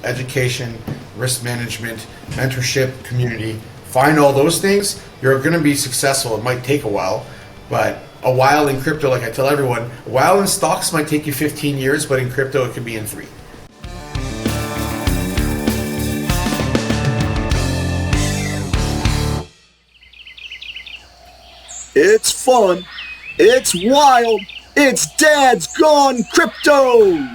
education, risk management, mentorship, community. Find all those things, you're going to be successful. It might take a while, but a while in crypto, like I tell everyone, a while in stocks might take you 15 years, but in crypto it could be in 3. It's fun. It's wild. It's Dad's Gone Crypto.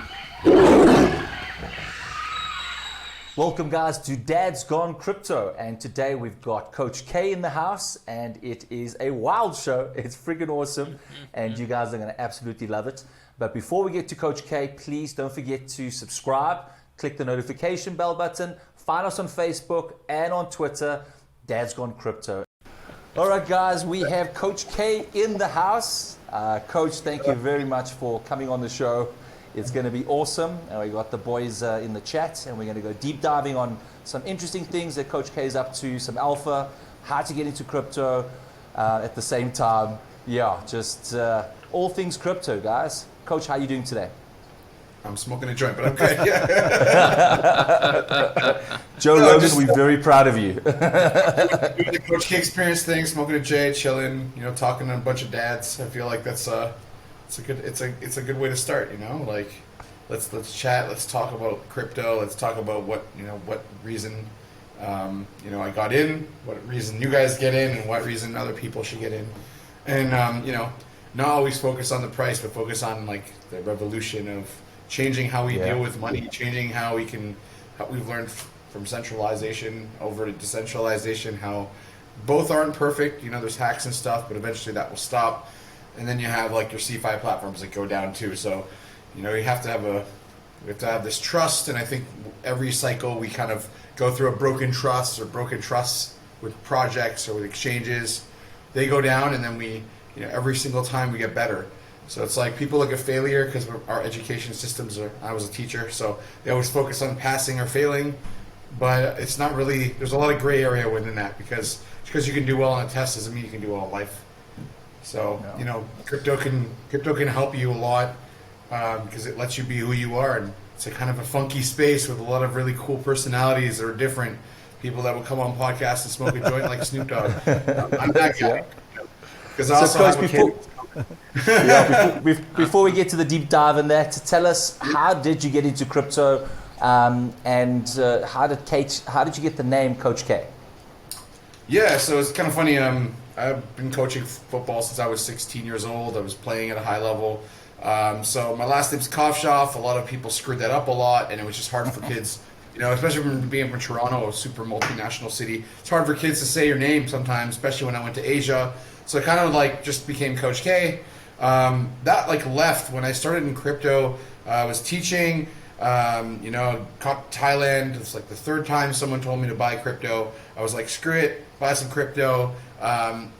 Welcome guys to Dad's Gone Crypto, and today we've got Coach K in the house, and it is a wild show. It's freaking awesome, and you guys are going to absolutely love it. But before we get to Coach K, please don't forget to subscribe, click the notification bell button, find us on Facebook and on Twitter, Dad's Gone Crypto. All right, guys, we have Coach K in the house. Coach, thank you very much for coming on the show. It's going to be awesome. And we got the boys in the chat, and we're going to go deep diving on some interesting things that Coach K is up to, some alpha, how to get into crypto at the same time. Yeah, just all things crypto, guys. Coach, how are you doing today? I'm smoking a joint, but I'm good. Yeah. Joe Logan, we're very proud of you. Doing the Coach K experience thing, smoking a J, chilling, talking to a bunch of dads. I feel like that's it's a good way to start. Like let's chat, let's talk about crypto, let's talk about what reason I got in, what reason you guys get in, and what reason other people should get in, and not always focus on the price, but focus on like the revolution of changing how we deal with money, changing how we've learned from centralization over to decentralization, how both aren't perfect. There's hacks and stuff, but eventually that will stop. And then you have like your C5 platforms that go down too. So, we have to have this trust. And I think every cycle we kind of go through a broken trust or broken trusts with projects or with exchanges. They go down, and then we, every single time we get better. So it's like people look at failure because our education systems I was a teacher, so they always focus on passing or failing, but it's not really, there's a lot of gray area within that because you can do well on a test doesn't mean you can do well in life. So, crypto can help you a lot because it lets you be who you are, and it's a kind of a funky space with a lot of really cool personalities that are different. People that will come on podcasts and smoke a joint like Snoop Dogg. I'm that guy. Because I also have a kid. Before we get to the deep dive in that, tell us, how did you get into crypto, and how did you get the name Coach K? Yeah, so it's kind of funny. I've been coaching football since I was 16 years old. I was playing at a high level. So my last name's Kovshoff. A lot of people screwed that up a lot, and it was just hard for kids, especially from being from Toronto, a super multinational city. It's hard for kids to say your name sometimes, especially when I went to Asia. So I kind of just became Coach K. That left when I started in crypto. I was teaching, caught Thailand. It's like the third time someone told me to buy crypto. I was like, screw it, buy some crypto.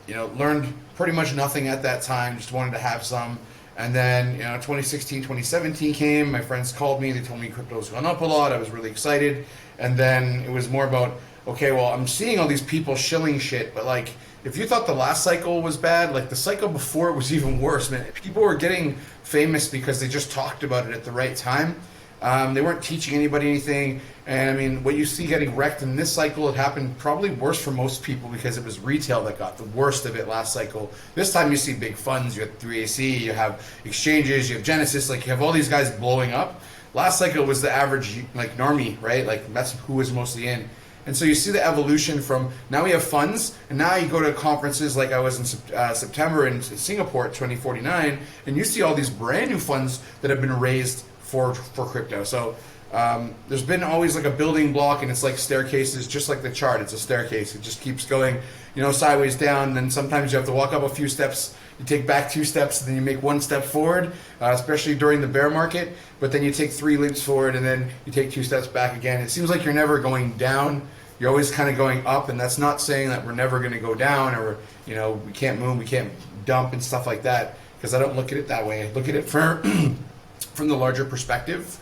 Learned pretty much nothing at that time, just wanted to have some. And then, 2016, 2017 came. My friends called me. They told me crypto was going up a lot. I was really excited. And then it was more about, okay, well, I'm seeing all these people shilling shit, but if you thought the last cycle was bad, the cycle before it was even worse, man. People were getting famous because they just talked about it at the right time. They weren't teaching anybody anything. And what you see getting wrecked in this cycle, it happened probably worse for most people because it was retail that got the worst of it last cycle. This time you see big funds, you have 3AC, you have exchanges, you have Genesis, you have all these guys blowing up. Last cycle was the average, normie, right? That's who was mostly in. And so you see the evolution from now we have funds, and now you go to conferences like I was in September in Singapore at 2049, and you see all these brand new funds that have been raised for crypto. So there's been always a building block, and it's like staircases, just like the chart. It's a staircase. It just keeps going, sideways down. And then sometimes you have to walk up a few steps. You take back 2 steps, and then you make 1 step forward, especially during the bear market. But then you take 3 leaps forward, and then you take 2 steps back again. It seems like you're never going down. You're always kind of going up, and that's not saying that we're never going to go down or, we can't move, we can't dump and stuff like that, because I don't look at it that way. I look at it from the larger perspective.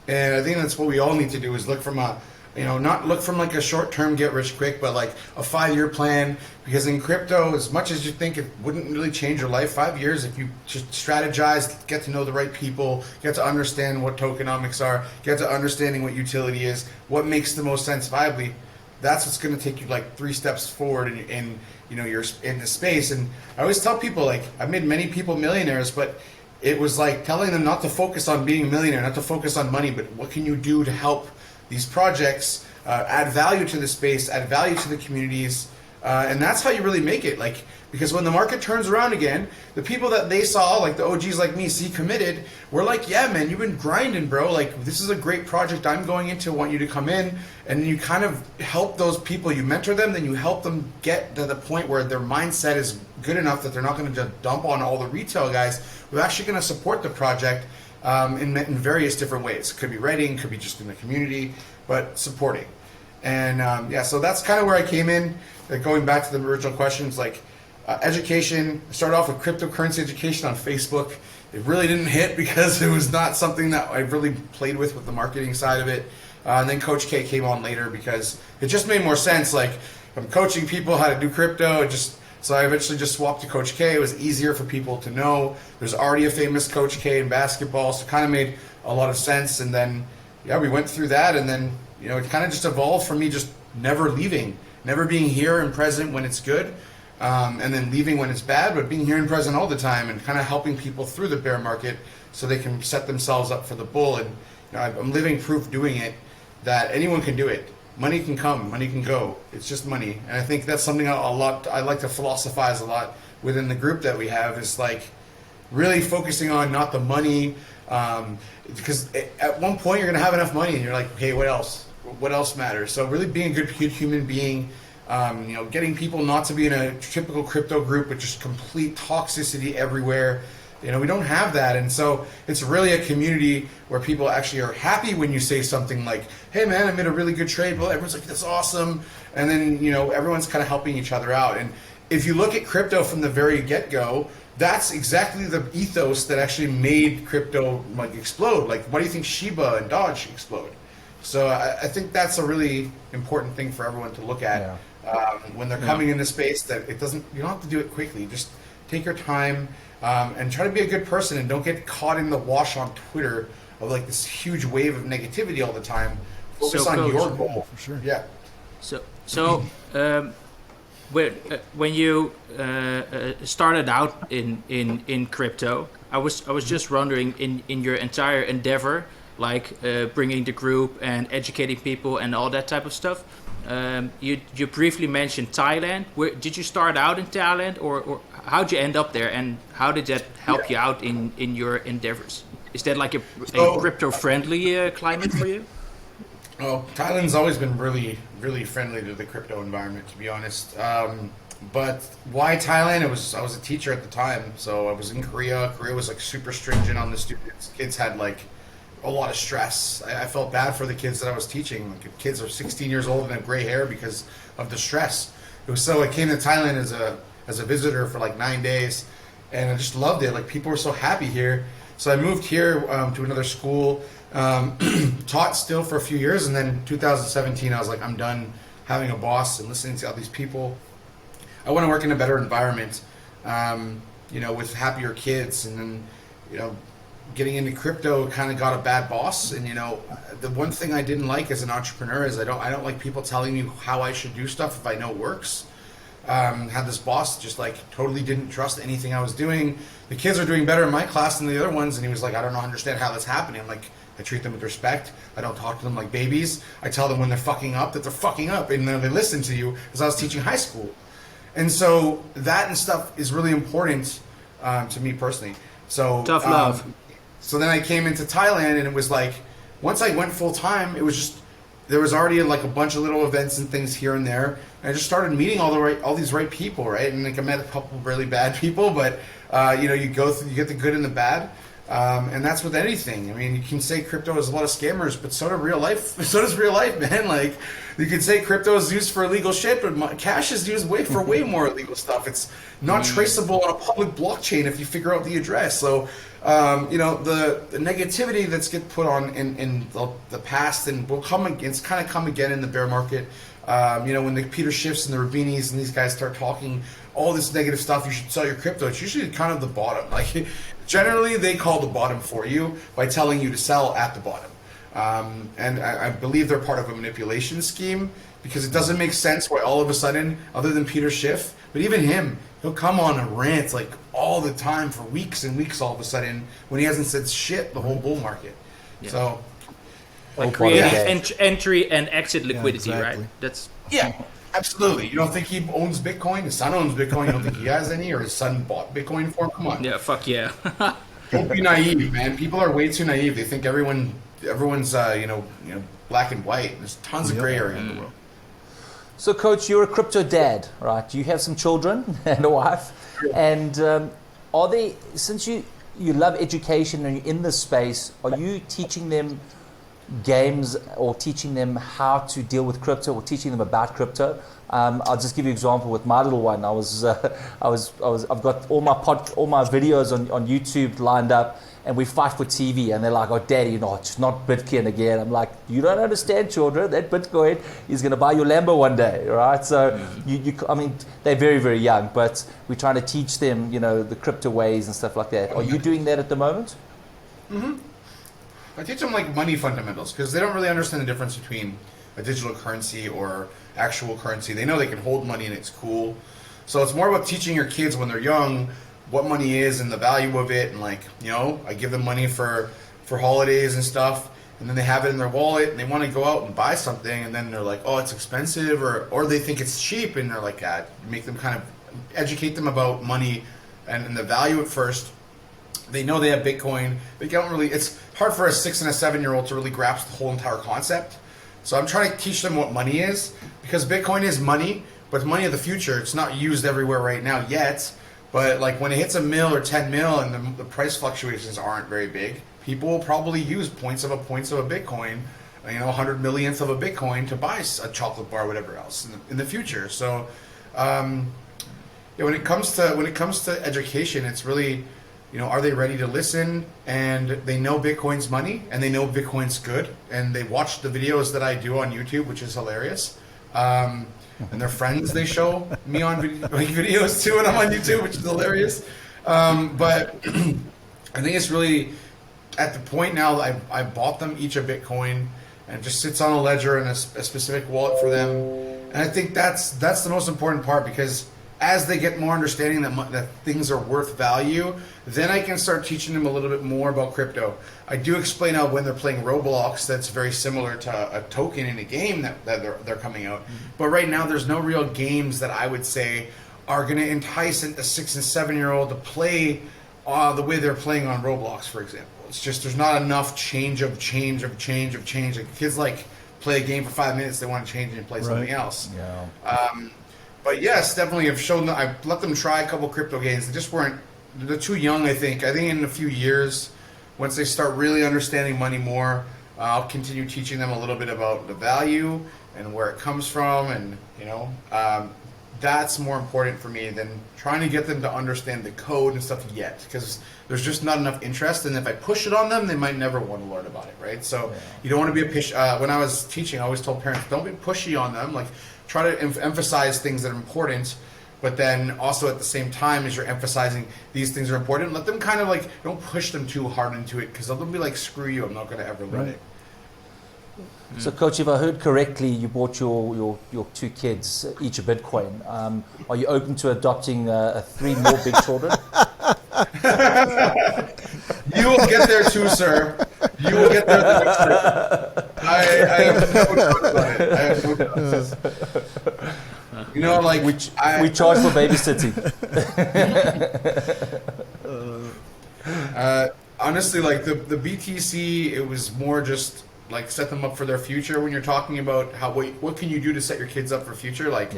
And I think that's what we all need to do is look from a not look from like a short-term get rich quick, but like a 5-year plan. Because in crypto, as much as you think it wouldn't really change your life, 5 years, if you just strategize, get to know the right people, get to understand what tokenomics are, get to understanding what utility is, what makes the most sense viably, that's what's going to take you like 3 steps forward in you're in the space. And I always tell people, like, I've made many people millionaires, but it was like telling them not to focus on being a millionaire, not to focus on money, but what can you do to help these projects add value to the space, add value to the communities, and that's how you really make it. Like, because when the market turns around again, the people that they saw, like the OGs like me, see committed, we're like, yeah, man, you've been grinding, bro. Like, this is a great project I'm going into. I want you to come in, and you kind of help those people. You mentor them, then you help them get to the point where their mindset is good enough that they're not going to just dump on all the retail guys. We're actually going to support the project in various different ways. Could be writing, could be just in the community, but supporting. And so that's kind of where I came in. Going back to the original questions, like education. I started off with cryptocurrency education on Facebook. It really didn't hit because it was not something that I really played with the marketing side of it. And then Coach K came on later because it just made more sense. Like, I'm coaching people how to do crypto. So I eventually just swapped to Coach K. It was easier for people to know. There's already a famous Coach K in basketball, so it kind of made a lot of sense. And then, we went through that, and then, it kind of just evolved from me just never leaving, never being here and present when it's good, and then leaving when it's bad, but being here and present all the time and kind of helping people through the bear market so they can set themselves up for the bull. And I'm living proof doing it that anyone can do it. Money can come, money can go. It's just money. And I think that's something I like to philosophize a lot within the group that we have, is like really focusing on not the money, because at one point you're going to have enough money and you're like, okay, what else? What else matters? So really being a good human being, getting people not to be in a typical crypto group with just complete toxicity everywhere. We don't have that. And so it's really a community where people actually are happy when you say something like, hey man, I made a really good trade. Well, everyone's like, that's awesome. And then, everyone's kind of helping each other out. And if you look at crypto from the very get-go, that's exactly the ethos that actually made crypto like explode. Like, why do you think Shiba and Dodge explode? So I think that's a really important thing for everyone to look at when they're coming into space, that you don't have to do it quickly. Just take your time and try to be a good person, and don't get caught in the wash on Twitter of like this huge wave of negativity all the time. Focus on your goal. For sure. Yeah. So when you started out in crypto, I was just wondering, in your entire endeavor, like bringing the group and educating people and all that type of stuff. You briefly mentioned Thailand. Did you start out in Thailand, or how'd you end up there, and how did that help you out in your endeavors? Is that like a crypto-friendly climate for you? Well, Thailand's always been really, really friendly to the crypto environment, to be honest. But why Thailand? I was a teacher at the time, so I was in Korea. Korea was like super stringent on the students. Kids had like a lot of stress. I felt bad for the kids that I was teaching. Like, kids are 16 years old and have gray hair because of the stress. So I came to Thailand as a visitor for like 9 days, and I just loved it. Like, people were so happy here. So I moved here to another school, taught still for a few years, and then 2017 I was like, I'm done having a boss and listening to all these people. I want to work in a better environment, with happier kids. And then, getting into crypto kind of got a bad boss. And the one thing I didn't like as an entrepreneur is I don't like people telling me how I should do stuff if I know it works. Had this boss just like totally didn't trust anything I was doing. The kids are doing better in my class than the other ones, and he was like, I don't understand how that's happening. I'm like, I treat them with respect. I don't talk to them like babies. I tell them when they're fucking up that they're fucking up, and then they listen to you, because I was teaching high school. And so that and stuff is really important to me personally. So tough love. So then I came into Thailand, and it was like, once I went full time, it was just, there was already like a bunch of little events and things here and there. And I just started meeting all these right people, right? And like, I met a couple of really bad people, but you get the good and the bad. And that's with anything. I mean, you can say crypto has a lot of scammers, but so does real life. So does real life, man. Like, you can say crypto is used for illegal shit, but cash is used for way more illegal stuff. It's not traceable on a public blockchain if you figure out the address. So, the negativity that's get put on in the past and will come again, it's kind of come again in the bear market. When the Peter Schiffs and the Rubinis and these guys start talking all this negative stuff, you should sell your crypto. It's usually kind of the bottom. Like, generally, they call the bottom for you by telling you to sell at the bottom. And I believe they're part of a manipulation scheme, because it doesn't make sense why all of a sudden, other than Peter Schiff, but even him, he'll come on a rant like all the time for weeks and weeks all of a sudden when he hasn't said shit the whole bull market. Yeah. So, like creating entry and exit liquidity, right? That's absolutely. You don't think he owns Bitcoin? His son owns Bitcoin. You don't think he has any, or his son bought Bitcoin for him? Come on. Yeah, fuck yeah. Don't be naive, man. People are way too naive. They think everyone's black and white. There's tons of gray area in the world. So, Coach, you're a crypto dad, right? You have some children and a wife. And are they, since you love education and you're in this space, are you teaching them games or teaching them how to deal with crypto or teaching them about crypto? I'll just give you an example with my little one. I've got all my videos on YouTube lined up, and we fight for TV, and they're like, "Oh, Daddy, it's not Bitcoin again." I'm like, "You don't understand, children. That Bitcoin is going to buy your Lambo one day, right?" So, I mean, they're very, very young, but we're trying to teach them, the crypto ways and stuff like that. Are you doing that at the moment? Mm-hmm. I teach them like money fundamentals, because they don't really understand the difference between a digital currency or actual currency. They know they can hold money and it's cool. So it's more about teaching your kids when they're young what money is and the value of it. And I give them money for holidays and stuff, and then they have it in their wallet and they want to go out and buy something, and then they're like, "Oh, it's expensive," or they think it's cheap, and they're like, make them kind of educate them about money and the value at first. They know they have Bitcoin. They don't really. It's hard for a 6 and a 7-year-old to really grasp the whole entire concept. So I'm trying to teach them what money is, because Bitcoin is money, but it's money of the future. It's not used everywhere right now yet. But like when it hits $1 mil or 10 mil and the price fluctuations aren't very big, people will probably use points of a Bitcoin, 100 millionth of a Bitcoin to buy a chocolate bar or whatever else in the future. So when it comes to education, it's really, are they ready to listen? And they know Bitcoin's money, and they know Bitcoin's good, and they watch the videos that I do on YouTube, which is hilarious. And their friends, they show me on videos too, and I'm on YouTube, which is hilarious. But I think it's really at the point now that I bought them each a Bitcoin, and it just sits on a ledger and a specific wallet for them. And I think that's the most important part, because as they get more understanding that things are worth value, then I can start teaching them a little bit more about crypto. I do explain how when they're playing Roblox, that's very similar to a token in a game that they're coming out. Mm-hmm. But right now, there's no real games that I would say are going to entice a 6 and 7-year-old to play the way they're playing on Roblox, for example. It's just there's not enough change. Like kids play a game for 5 minutes, they want to change it and play something else. Yeah. But yes, definitely I've let them try a couple crypto games. They're too young, I think. I think in a few years, once they start really understanding money more, I'll continue teaching them a little bit about the value and where it comes from. And, that's more important for me than trying to get them to understand the code and stuff yet. Because there's just not enough interest. And if I push it on them, they might never want to learn about it, right? So you don't want to be when I was teaching, I always told parents, don't be pushy on them. Try to emphasize things that are important, but then also at the same time as you're emphasizing these things are important, let them kind of don't push them too hard into it, because they'll be like, screw you, I'm not going to ever learn it. So, Coach, if I heard correctly, you bought your 2 kids each a Bitcoin. Are you open to adopting 3 more big children? You will get there too, sir. You will get there the next year. I have no doubt about it. I have no doubt. We charge for babysitting. Honestly, the BTC, it was more just like set them up for their future when you're talking about what can you do to set your kids up for future? Like,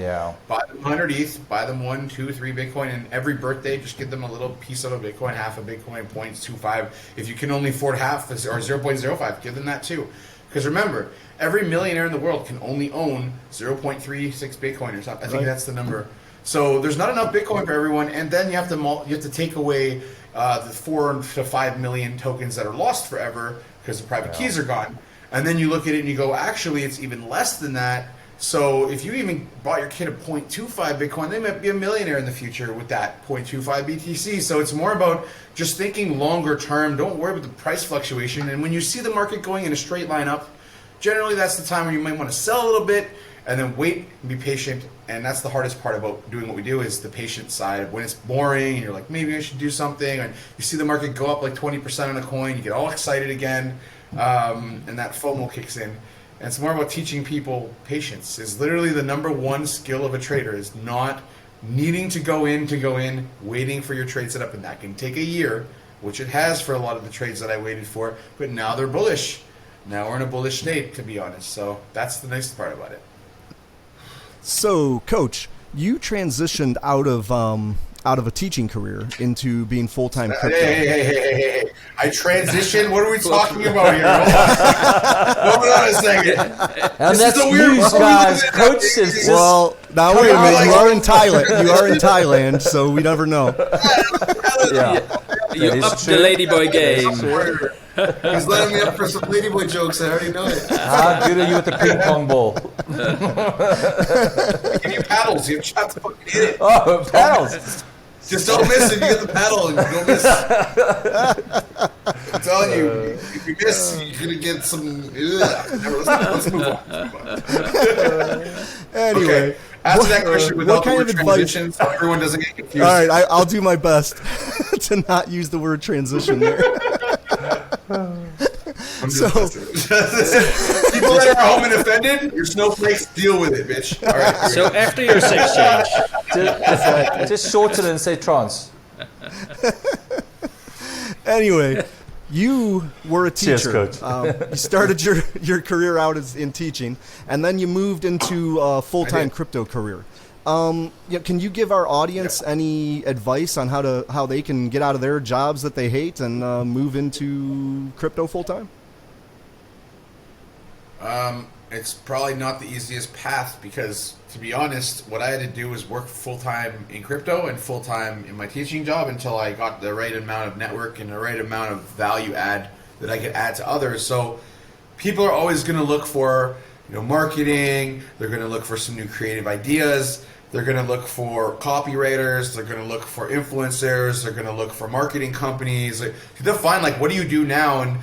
buy them 100 ETH, buy them 1, 2, 3 Bitcoin, and every birthday just give them a little piece of a Bitcoin, half a Bitcoin, 0.25. If you can only afford half or 0.05, give them that too. Because remember, every millionaire in the world can only own 0.36 Bitcoin or something. I think that's the number. So there's not enough Bitcoin for everyone, and then you have to take away the 4 to 5 million tokens that are lost forever because the private keys are gone. And then you look at it and you go, actually, it's even less than that. So if you even bought your kid a 0.25 Bitcoin, they might be a millionaire in the future with that 0.25 BTC. So it's more about just thinking longer term. Don't worry about the price fluctuation. And when you see the market going in a straight line up, generally that's the time when you might want to sell a little bit and then wait and be patient. And that's the hardest part about doing what we do is the patient side. When it's boring and you're like, maybe I should do something, and you see the market go up like 20% on a coin, you get all excited again. And that FOMO kicks in. And it's more about teaching people patience. Is literally the number one skill of a trader is not needing to go in, waiting for your trade set up. And that can take a year, which it has for a lot of the trades that I waited for. But now they're bullish. Now we're in a bullish state, to be honest. So that's the nice part about it. So, Coach, you transitioned out of a teaching career into being full-time crypto. Hey. I transitioned? What are we talking about here? Hold on a second. And This that's is a weird news, one. guys. Coach says just... Well, now wait a minute. You are in Thailand. You are in Thailand, so we never know. You upped the ladyboy game. He's letting me up for some ladyboy jokes. I already know it. How good are you with the ping pong ball? Give you paddles. You have shots to fucking hit it. Oh, paddles. Just don't miss if you get the paddle and you don't miss. I'm telling you, if you miss, you're going to get some... Let's move on. Anyway. Okay. Answer that question without the kind word of transition advice? so everyone doesn't get confused. All right, I'll do my best to not use the word transition there. So, people that are home and offended, your snowflakes, deal with it, bitch. All right. So after your sex change, Just shorten it and say trans. anyway, you were a teacher. Cheers, Coach. You started your career out as in teaching, and then you moved into a full-time crypto career. Can you give our audience any advice on how they can get out of their jobs that they hate and move into crypto full-time? It's probably not the easiest path because, to be honest, what I had to do was work full-time in crypto and full-time in my teaching job until I got the right amount of network and the right amount of value add that I could add to others. So people are always going to look for, marketing. They're going to look for some new creative ideas. They're going to look for copywriters. They're going to look for influencers. They're going to look for marketing companies. They'll find, what do you do now? And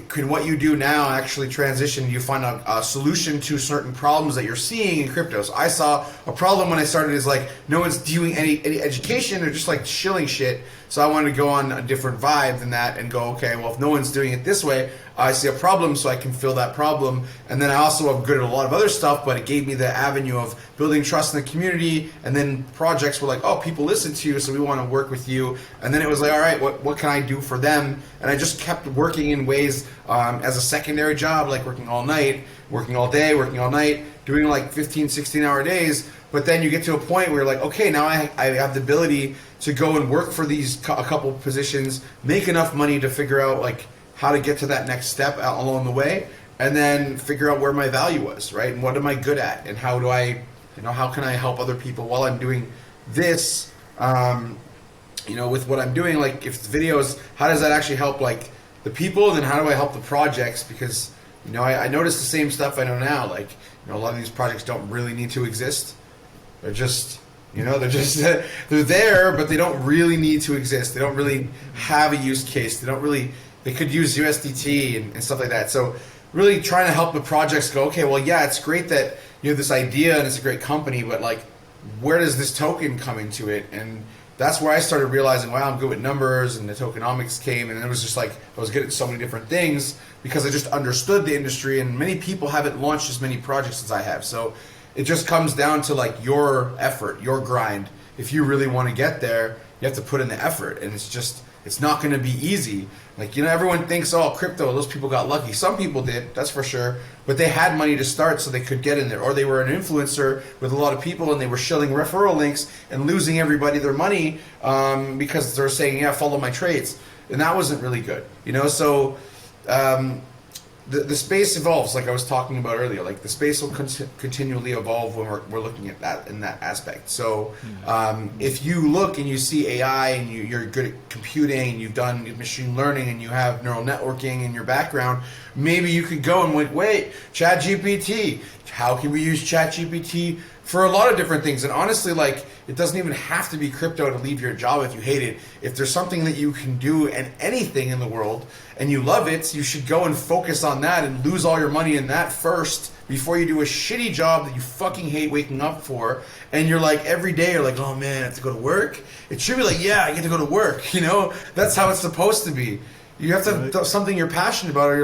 can what you do now actually transition? You find a solution to certain problems that you're seeing in crypto. So I saw a problem when I started is no one's doing any education. They're just shilling shit. So I wanted to go on a different vibe than that and go, okay, well, if no one's doing it this way, I see a problem, so I can fill that problem. And then I also am good at a lot of other stuff, but it gave me the avenue of building trust in the community. And then projects were people listen to you, so we want to work with you. And then it was all right, what can I do for them? And I just kept working in ways as a secondary job, working all night, working all day, working all night, doing 15, 16-hour days. But then you get to a point where you're okay, now I have the ability to go and work for a couple positions, make enough money to figure out how to get to that next step along the way, and then figure out where my value was, right? And what am I good at? And how do I, how can I help other people while I'm doing this, with what I'm doing, if it's videos, how does that actually help the people? And then how do I help the projects? Because, I notice the same stuff I know now, a lot of these projects don't really need to exist. They're just, they're there, but they don't really need to exist. They don't really have a use case. They could use USDT and stuff like that. So really trying to help the projects go, okay, well, yeah, it's great that you have this idea and it's a great company, but where does this token come into it? And that's where I started realizing, wow, I'm good with numbers, and the tokenomics came, and it was just I was good at so many different things because I just understood the industry, and many people haven't launched as many projects as I have. So it just comes down to your effort, your grind. If you really want to get there, you have to put in the effort, and it's just It's not going to be easy. Like, everyone thinks, oh, crypto, those people got lucky. Some people did, that's for sure. But they had money to start so they could get in there. Or they were an influencer with a lot of people and they were shilling referral links and losing everybody their money because they're saying, yeah, follow my trades. And that wasn't really good. So the space evolves, like I was talking about earlier. Like, the space will continually evolve when we're looking at that in that aspect. So if you look and you see AI and you're good at computing, and you've done machine learning and you have neural networking in your background, maybe you could go and wait, ChatGPT. How can we use ChatGPT for a lot of different things? And honestly, like, it doesn't even have to be crypto to leave your job if you hate it. If there's something that you can do and anything in the world and you love it, you should go and focus on that and lose all your money in that first before you do a shitty job that you fucking hate waking up for. And you're like, every day you're like, oh man, I have to go to work. It should be like, yeah, I get to go to work. That's how it's supposed to be. You have to have something you're passionate about, or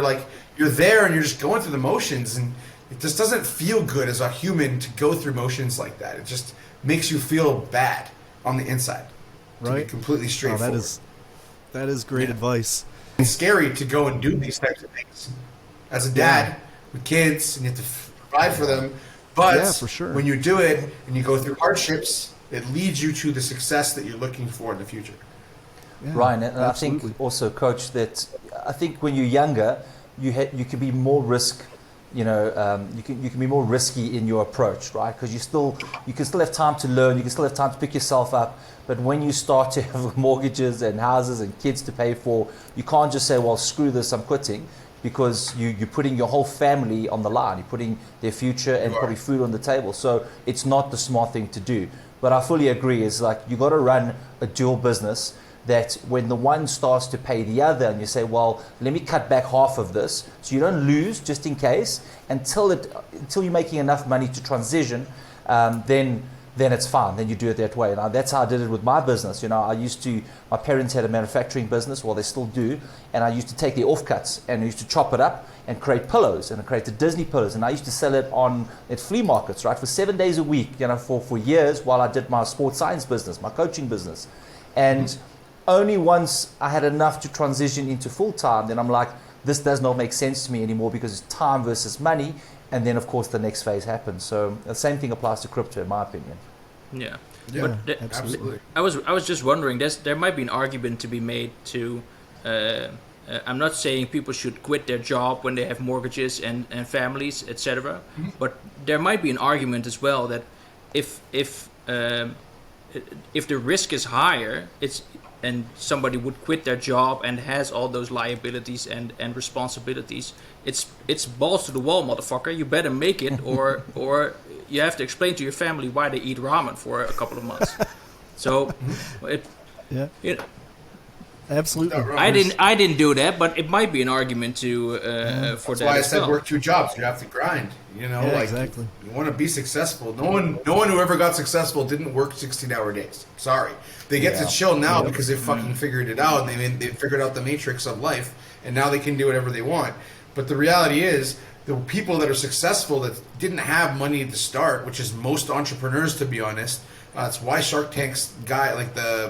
you're there and you're just going through the motions, and it just doesn't feel good as a human to go through motions like that. It just makes you feel bad on the inside. To be completely straightforward. That is great advice. It's scary to go and do these types of things as a dad with kids, and you have to provide for them. But for sure. when you do it and you go through hardships, it leads you to the success that you're looking for in the future. Yeah, Ryan, and absolutely. I think also, Coach, that I think when you're younger, you can be more you can be more risky in your approach, right? Because you can still have time to learn, you can still have time to pick yourself up. But when you start to have mortgages and houses and kids to pay for, you can't just say, well, screw this, I'm quitting, because you're putting your whole family on the line. You're putting their future and probably food on the table. So it's not the smart thing to do. But I fully agree. It's like, you got to run a dual business, that when the one starts to pay the other, and you say, well, let me cut back half of this, so you don't lose, just in case, until you're making enough money to transition, then it's fine. Then you do it that way. Now, that's how I did it with my business. My parents had a manufacturing business, well, they still do, and I used to take the offcuts and I used to chop it up and create pillows, and I created Disney pillows, and I used to sell it at flea markets, right, for 7 days a week, for years, while I did my sports science business, my coaching business. And only once I had enough to transition into full-time, then I'm like, this does not make sense to me anymore, because it's time versus money. And then, of course, the next phase happens. So the same thing applies to crypto, in my opinion. Yeah. Yeah, absolutely. I was just wondering, there might be an argument to be made to, I'm not saying people should quit their job when they have mortgages and families, etc. But there might be an argument as well that if the risk is higher, and somebody would quit their job and has all those liabilities and responsibilities, it's balls to the wall, motherfucker. You better make it, or you have to explain to your family why they eat ramen for a couple of months. So Absolutely. I didn't do that, but it might be an argument to for That's that. why I as said well. work 2 jobs. You have to grind. Exactly. You want to be successful. No one who ever got successful didn't work 16-hour days. Sorry, they get to chill now because they fucking figured it out, and they figured out the matrix of life, and now they can do whatever they want. But the reality is, the people that are successful that didn't have money to start, which is most entrepreneurs, to be honest. That's why Shark Tank's guy,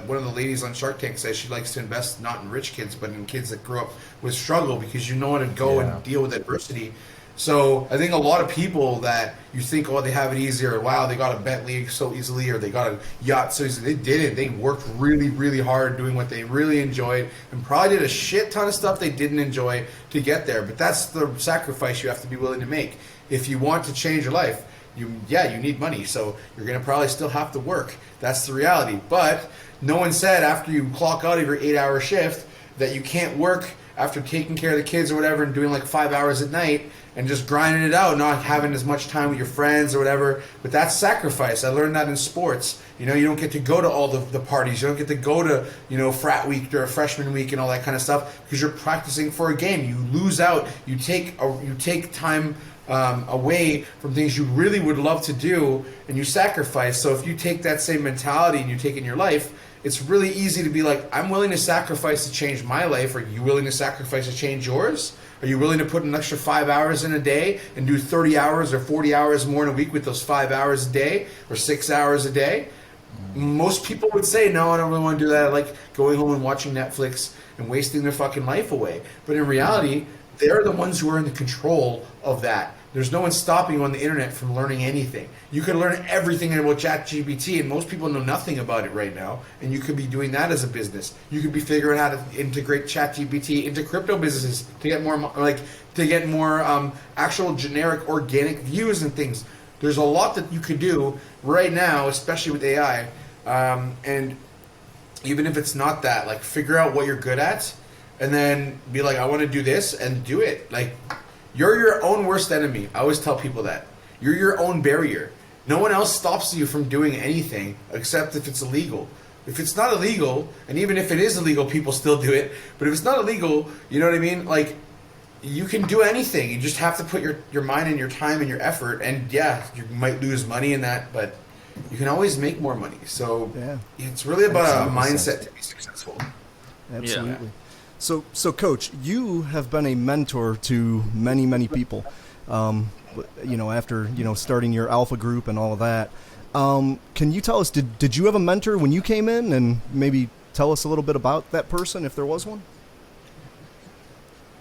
one of the ladies on Shark Tank, says she likes to invest not in rich kids, but in kids that grew up with struggle, because you know how to go and deal with adversity. So I think a lot of people that you think, oh, they have it easier, or wow, they got a Bentley so easily, or they got a yacht so easily. They didn't. They worked really, really hard doing what they really enjoyed, and probably did a shit ton of stuff they didn't enjoy to get there. But that's the sacrifice you have to be willing to make if you want to change your life. You need money, so you're going to probably still have to work. That's the reality. But no one said after you clock out of your 8-hour shift that you can't work after taking care of the kids or whatever and doing 5 hours at night and just grinding it out, not having as much time with your friends or whatever. But that's sacrifice. I learned that in sports. You don't get to go to all the parties. You don't get to go to, frat week or freshman week and all that kind of stuff because you're practicing for a game. You lose out. You take time away from things you really would love to do, and you sacrifice. So if you take that same mentality and you take it in your life, it's really easy to be like, I'm willing to sacrifice to change my life. Are you willing to sacrifice to change yours? Are you willing to put an extra 5 hours in a day and do 30 hours or 40 hours more in a week with those 5 hours a day or 6 hours a day? Most people would say, no, I don't really want to do that. I like going home and watching Netflix and wasting their fucking life away. But in reality, they're the ones who are in the control of that. There's no one stopping you on the internet from learning anything. You can learn everything about ChatGPT, and most people know nothing about it right now. And you could be doing that as a business. You could be figuring out how to integrate ChatGPT into crypto businesses to get more, actual generic organic views and things. There's a lot that you could do right now, especially with AI. And even if it's not that, like, figure out what you're good at, and then be like, I want to do this, and do it. Like, you're your own worst enemy. I always tell people that. You're your own barrier. No one else stops you from doing anything except if it's illegal. If it's not illegal, and even if it is illegal, people still do it. But if it's not illegal, you know what I mean? Like, you can do anything. You just have to put your mind and your time and your effort. And yeah, you might lose money in that, but you can always make more money. So it's really about a mindset to be successful. Absolutely. So Coach, you have been a mentor to many, many people. After starting your alpha group and all of that. Can you tell us, did you have a mentor when you came in, and maybe tell us a little bit about that person if there was one?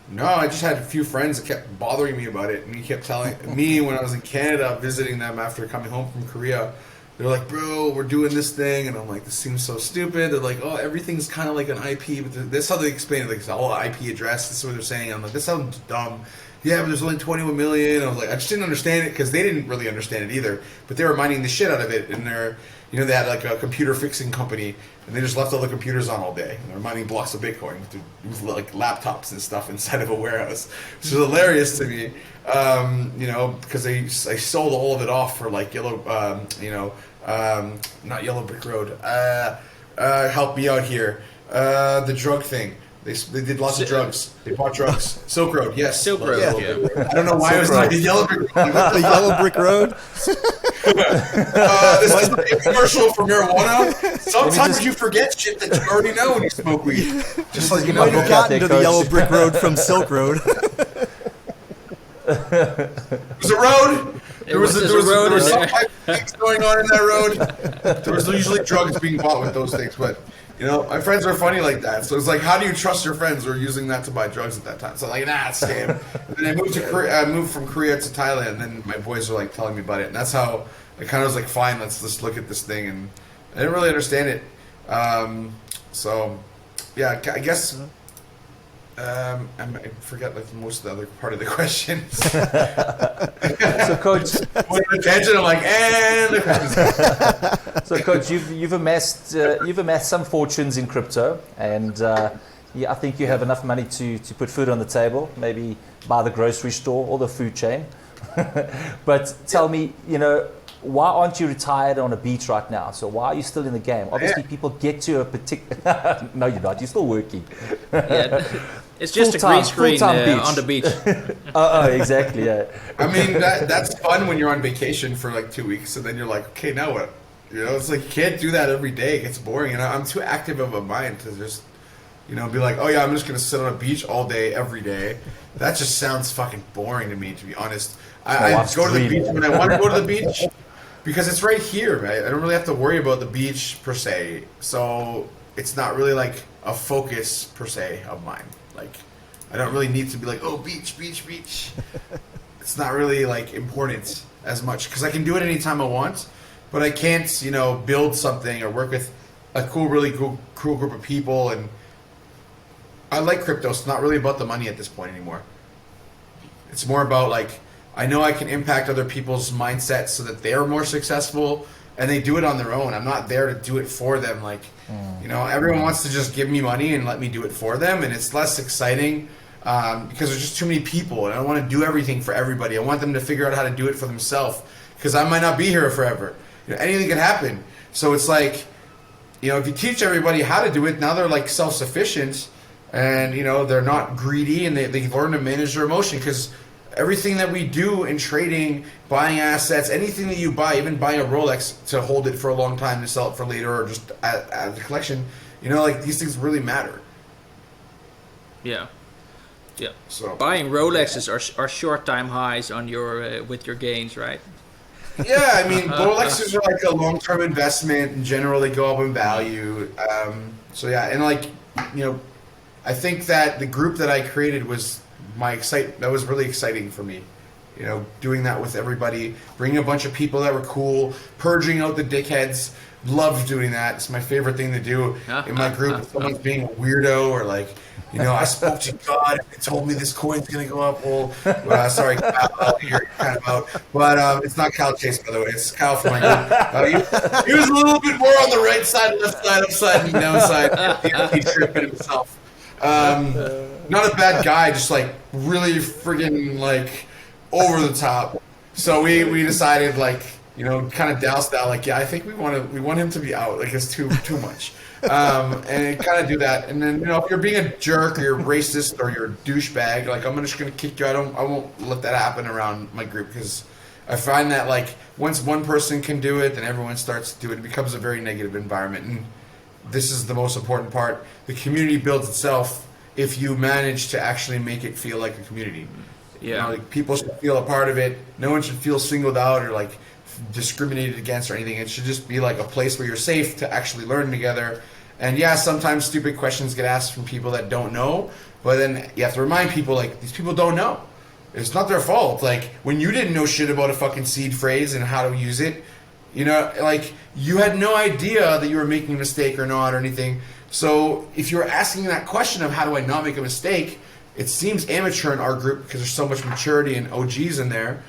No, I just had a few friends that kept bothering me about it, and he kept telling me when I was in Canada visiting them after coming home from Korea. They're like, bro, we're doing this thing, and I'm like, this seems so stupid. They're like, oh, everything's kind of like an IP, but this is how they explain it, like it's all IP address. This is what they're saying. I'm like, this sounds dumb. Yeah, but there's only 21 million. I was like, I just didn't understand it because they didn't really understand it either. But they were mining the shit out of it, and they had like a computer fixing company, and they just left all the computers on all day, and they're mining blocks of Bitcoin with like laptops and stuff inside of a warehouse. Which is hilarious to me, because I sold all of it off for like not Yellow Brick Road. Help me out here. The drug thing. They did lots of drugs. They bought drugs. Silk Road, yes. Silk Road, yeah. I don't know why I was talking Yellow Brick Road. The Yellow Brick Road? This is a commercial for marijuana. Sometimes you forget shit that you already know when you smoke weed. Just like, You might have gotten to the Yellow Brick Road from Silk Road. It was a road. There was some things going on in that road. There was usually drugs being bought with those things, but my friends are funny like that. So it's like, how do you trust your friends who are using that to buy drugs at that time? So I'm like, nah, it's a scam. And then I moved to Korea. I moved from Korea to Thailand, and then my boys were like telling me about it, and that's how I kind of was like, fine, let's just look at this thing, and I didn't really understand it. So yeah, I guess. I forgot like most of the other part of the question. So, Coach, attention. I'm like, so Coach, you've amassed some fortunes in crypto, and I think you have enough money to put food on the table, maybe buy the grocery store or the food chain. But tell me, why aren't you retired on a beach right now? So why are you still in the game? Obviously, people get to a particular. No, you're not. You're still working. It's just a green screen on the beach. Exactly. Yeah. I mean, that's fun when you're on vacation for like 2 weeks, and then you're like, okay, now what? It's like you can't do that every day. It gets boring, and I'm too active of a mind to just, be like, oh yeah, I'm just gonna sit on a beach all day, every day. That just sounds fucking boring to me, to be honest. I go to the beach when I want to go to the beach because it's right here, right? I don't really have to worry about the beach per se, so it's not really like a focus per se of mine. Like, I don't really need to be like, oh, beach, beach, beach. It's not really like important as much because I can do it anytime I want, but I can't, build something or work with a really cool group of people. And I like crypto. It's not really about the money at this point anymore. It's more about like, I know I can impact other people's mindsets so that they're more successful, and they do it on their own. I'm not there to do it for them. Like, everyone wants to just give me money and let me do it for them, and it's less exciting because there's just too many people, and I don't want to do everything for everybody. I want them to figure out how to do it for themselves because I might not be here forever. Anything could happen. So it's like, if you teach everybody how to do it, now they're like self-sufficient, and they're not greedy, and they learn to manage their emotion because everything that we do in trading, buying assets, anything that you buy, even buying a Rolex to hold it for a long time to sell it for later or just as a collection, like these things really matter. Yeah. So buying Rolexes are short time highs on your with your gains, right? Yeah, I mean, Rolexes are like a long-term investment. In general, they go up in value. So yeah, and like, I think that the group that I created was that was really exciting for me. Doing that with everybody, bringing a bunch of people that were cool, purging out the dickheads. Loved doing that. It's my favorite thing to do in my group. If someone's being a weirdo or like, I spoke to God and he told me this coin's going to go up. Well, sorry, Kyle, you're kind of out. But it's not Kyle Chase, by the way. It's Kyle from my group. He was a little bit more on the right side, left side, upside, and downside. He tripped himself. Not a bad guy, just like really friggin' like over the top. So we decided like, kind of doused out like, yeah, I think we want him to be out. Like it's too much. And kind of do that. And then, if you're being a jerk or you're racist or you're a douchebag, like I'm just going to kick you out. I won't let that happen around my group because I find that like once one person can do it, then everyone starts to do it. It becomes a very negative environment. And this is the most important part. The community builds itself if you manage to actually make it feel like a community. Yeah. Like people should feel a part of it. No one should feel singled out or like discriminated against or anything. It should just be like a place where you're safe to actually learn together. And yeah, sometimes stupid questions get asked from people that don't know, but then you have to remind people like these people don't know. It's not their fault. Like when you didn't know shit about a fucking seed phrase and how to use it, like you had no idea that you were making a mistake or not or anything. So if you're asking that question of how do I not make a mistake, it seems amateur in our group because there's so much maturity and OGs in there,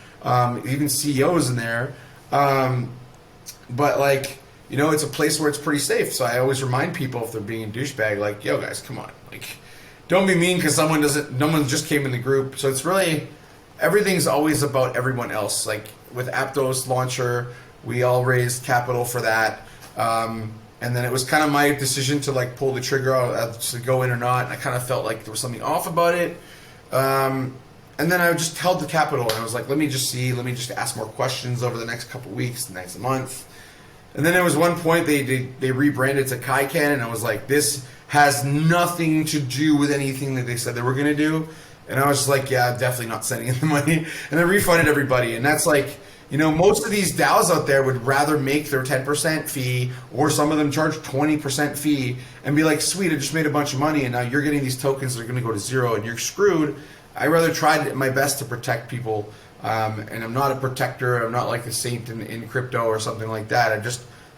even CEOs in there. But like, it's a place where it's pretty safe. So I always remind people if they're being a douchebag, like, yo guys, come on. Like, don't be mean because no one just came in the group. So it's really, everything's always about everyone else. Like with Aptos Launcher, we all raised capital for that. And then it was kind of my decision to like pull the trigger to go in or not. And I kind of felt like there was something off about it. And then I just held the capital and I was like, let me just ask more questions over the next couple weeks, the next month. And then there was one point they rebranded to Kaiken and I was like, this has nothing to do with anything that they said they were going to do. And I was just like, yeah, definitely not sending in the money. And then refunded everybody. And that's like, most of these DAOs out there would rather make their 10% fee or some of them charge 20% fee and be like, sweet, I just made a bunch of money and now you're getting these tokens that are going to go to zero and you're screwed. I rather tried my best to protect people. And I'm not a protector. I'm not like a saint in crypto or something like that.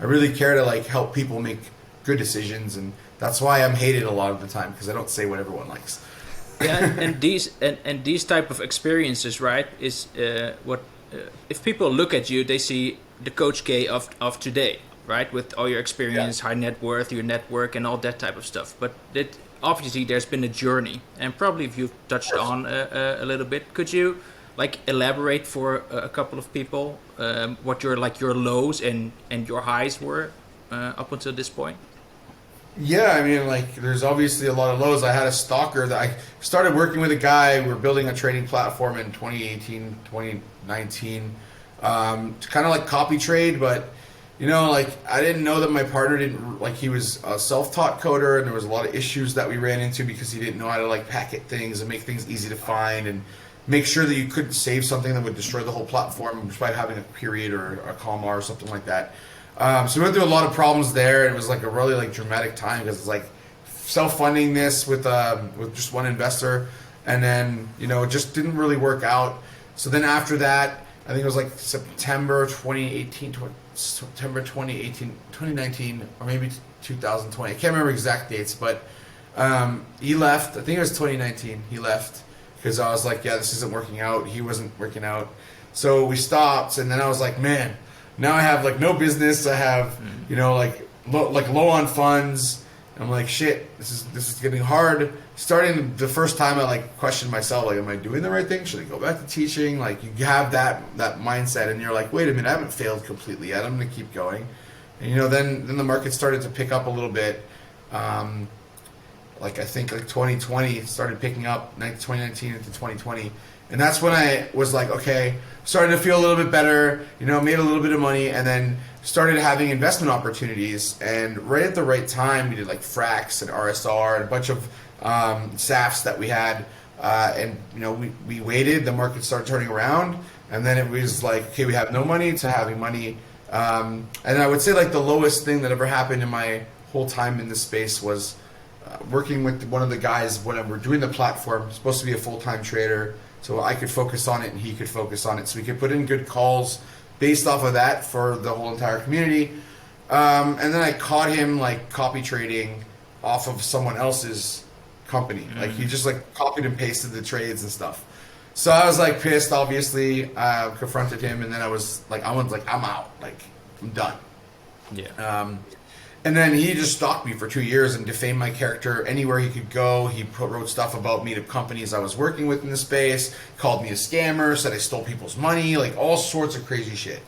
I really care to like help people make good decisions. And that's why I'm hated a lot of the time because I don't say what everyone likes. Yeah, and these type of experiences, right, is what if people look at you, they see the Coach K of today, right, with all your experience, high net worth, your network, and all that type of stuff. But obviously, there's been a journey, and probably if you've touched on a little bit, could you like elaborate for a couple of people what your lows and your highs were up until this point? Yeah, I mean, like, there's obviously a lot of lows. I had a stalker that I started working with a guy. We were building a trading platform in 2018, 2019, to kind of like copy trade. But, like, I didn't know that my partner didn't, like, he was a self-taught coder, and there was a lot of issues that we ran into because he didn't know how to, like, packet things and make things easy to find and make sure that you couldn't save something that would destroy the whole platform despite having a period or a comma or something like that. So we went through a lot of problems there. And it was like a really like dramatic time because it's like self-funding this with just one investor, and then it just didn't really work out. So then after that, I think it was like September 2018, 2019, or maybe 2020. I can't remember exact dates, but he left. I think it was 2019. He left because I was like, yeah, this isn't working out. He wasn't working out, so we stopped. And then I was like, man. Now I have like no business. I have, low on funds. I'm like, shit, this is getting hard. Starting the first time I like questioned myself, like, am I doing the right thing? Should I go back to teaching? Like you have that mindset and you're like, wait a minute, I haven't failed completely yet. I'm going to keep going. And then the market started to pick up a little bit. Like I think like 2020 started picking up, 2019 into 2020. And that's when I was like, okay, starting to feel a little bit better, made a little bit of money, and then started having investment opportunities. And right at the right time, we did like Frax and RSR and a bunch of SAFs that we had. And we waited, the market started turning around. And then it was like, okay, we have no money to having money. And I would say like the lowest thing that ever happened in my whole time in this space was working with one of the guys when we're doing the platform, supposed to be a full-time trader, so I could focus on it and he could focus on it, so we could put in good calls based off of that for the whole entire community. And then I caught him like copy trading off of someone else's company. Like he just like copied and pasted the trades and stuff. So I was like pissed, obviously. Confronted him, and then I was like, I'm out. Like, I'm done. Yeah. And then he just stalked me for 2 years and defamed my character anywhere he could go. He wrote stuff about me to companies I was working with in the space, called me a scammer, said I stole people's money, like all sorts of crazy shit.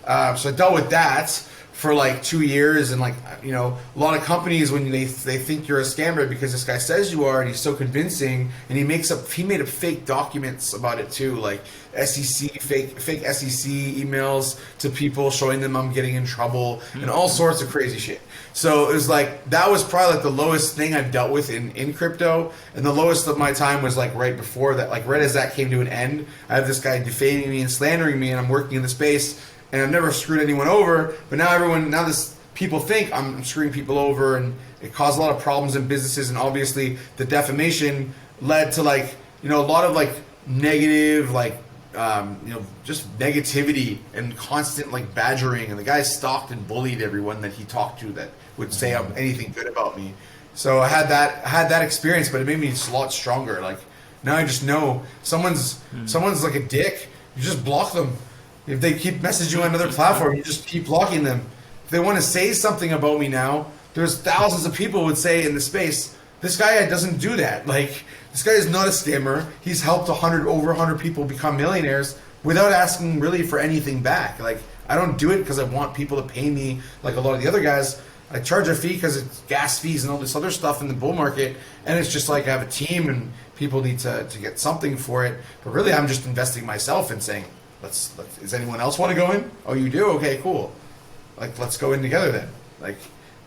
So I dealt with that for like 2 years, and like, you know, a lot of companies, when they think you're a scammer because this guy says you are and he's so convincing, and he made up fake documents about it too, like SEC fake SEC emails to people showing them I'm getting in trouble and all sorts of crazy shit. So it was like, that was probably like the lowest thing I've dealt with in crypto, and the lowest of my time was like right before that, like right as that came to an end. I have this guy defaming me and slandering me, and I'm working in the space, and I've never screwed anyone over, but now people think I'm screwing people over, and it caused a lot of problems in businesses, and obviously the defamation led to like, you know, a lot of like negative, like, you know, just negativity and constant like badgering, and the guy stalked and bullied everyone that he talked to that would say anything good about me. So I had that experience, but it made me a lot stronger. Like now I just know someone's like a dick, you just block them. If they keep messaging you on another platform, you just keep blocking them. If they want to say something about me now, there's thousands of people would say in the space, this guy doesn't do that. Like, this guy is not a scammer. He's helped over 100 people become millionaires without asking really for anything back. Like, I don't do it because I want people to pay me like a lot of the other guys. I charge a fee because it's gas fees and all this other stuff in the bull market, and it's just like I have a team and people need to get something for it. But really, I'm just investing myself and saying, let's does anyone else want to go in? Oh, you do? Okay, cool. Like, let's go in together then. Like,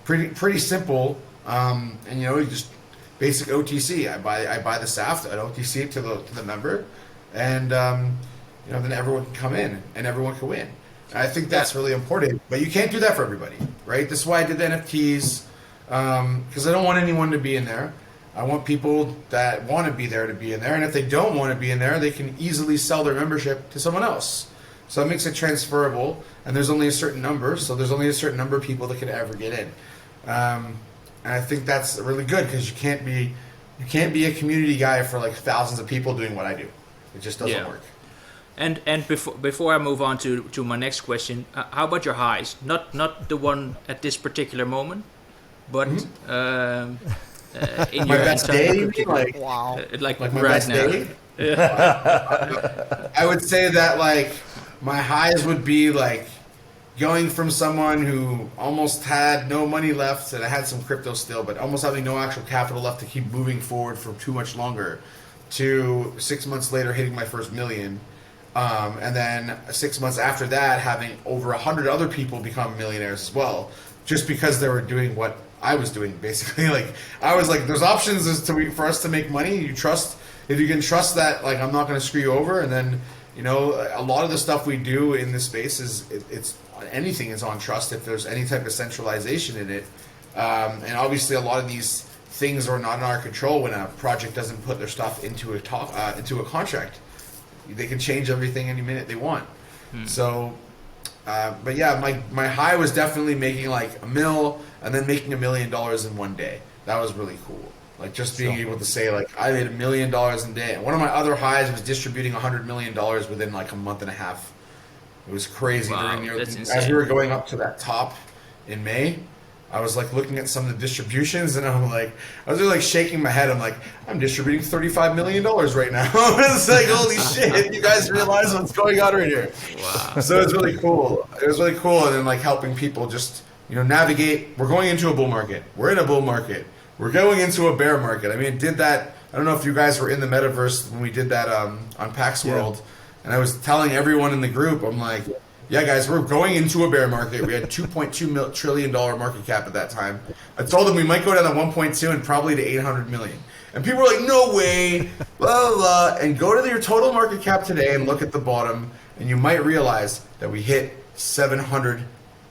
pretty simple. And you know, just basic OTC. I buy the SAFT, I OTC it to the member, and you know, then everyone can come in and everyone can win. And I think that's really important. But you can't do that for everybody, right? This is why I did the NFTs, because I don't want anyone to be in there. I want people that want to be there to be in there, and if they don't want to be in there, they can easily sell their membership to someone else. So it makes it transferable, and there's only a certain number, so there's only a certain number of people that can ever get in. And I think that's really good, because you can't be a community guy for like thousands of people doing what I do. It just doesn't work. And before I move on to my next question, how about your highs? Not the one at this particular moment, but in my your best day, you mean? like my right best now. day? I would say that like my highs would be like going from someone who almost had no money left, and I had some crypto still, but almost having no actual capital left to keep moving forward for too much longer, to 6 months later hitting my first million. And then 6 months after that, having over 100 other people become millionaires as well, just because they were doing what I was doing, basically. Like, I was like, there's options for us to make money. If you can trust that, like, I'm not going to screw you over. And then, you know, a lot of the stuff we do in this space it's anything is on trust if there's any type of centralization in it. And obviously, a lot of these things are not in our control when a project doesn't put their stuff into a contract. They can change everything any minute they want. So, but yeah, my high was definitely making like $1 million and then making $1 million in one day. That was really cool. Like, just being able to say like I made $1 million in a day. And one of my other highs was distributing $100 million within like a month and a half. It was crazy. Wow, As we were going up to that top in May, I was like looking at some of the distributions, and I was like shaking my head. I'm like, I'm distributing $35 million right now. It's like, holy shit, you guys realize what's going on right here. Wow. So it's really cool. It was really cool, and then like helping people just, you know, navigate. We're going into a bull market. We're in a bull market. We're going into a bear market. I mean, did that. I don't know if you guys were in the metaverse when we did that on PAX World, and I was telling everyone in the group, I'm like, yeah, guys, we're going into a bear market. We had $2.2 trillion market cap at that time. I told them we might go down to 1.2 and probably to 800 million. And people were like, no way, blah, blah, blah. And go to your total market cap today and look at the bottom, and you might realize that we hit 700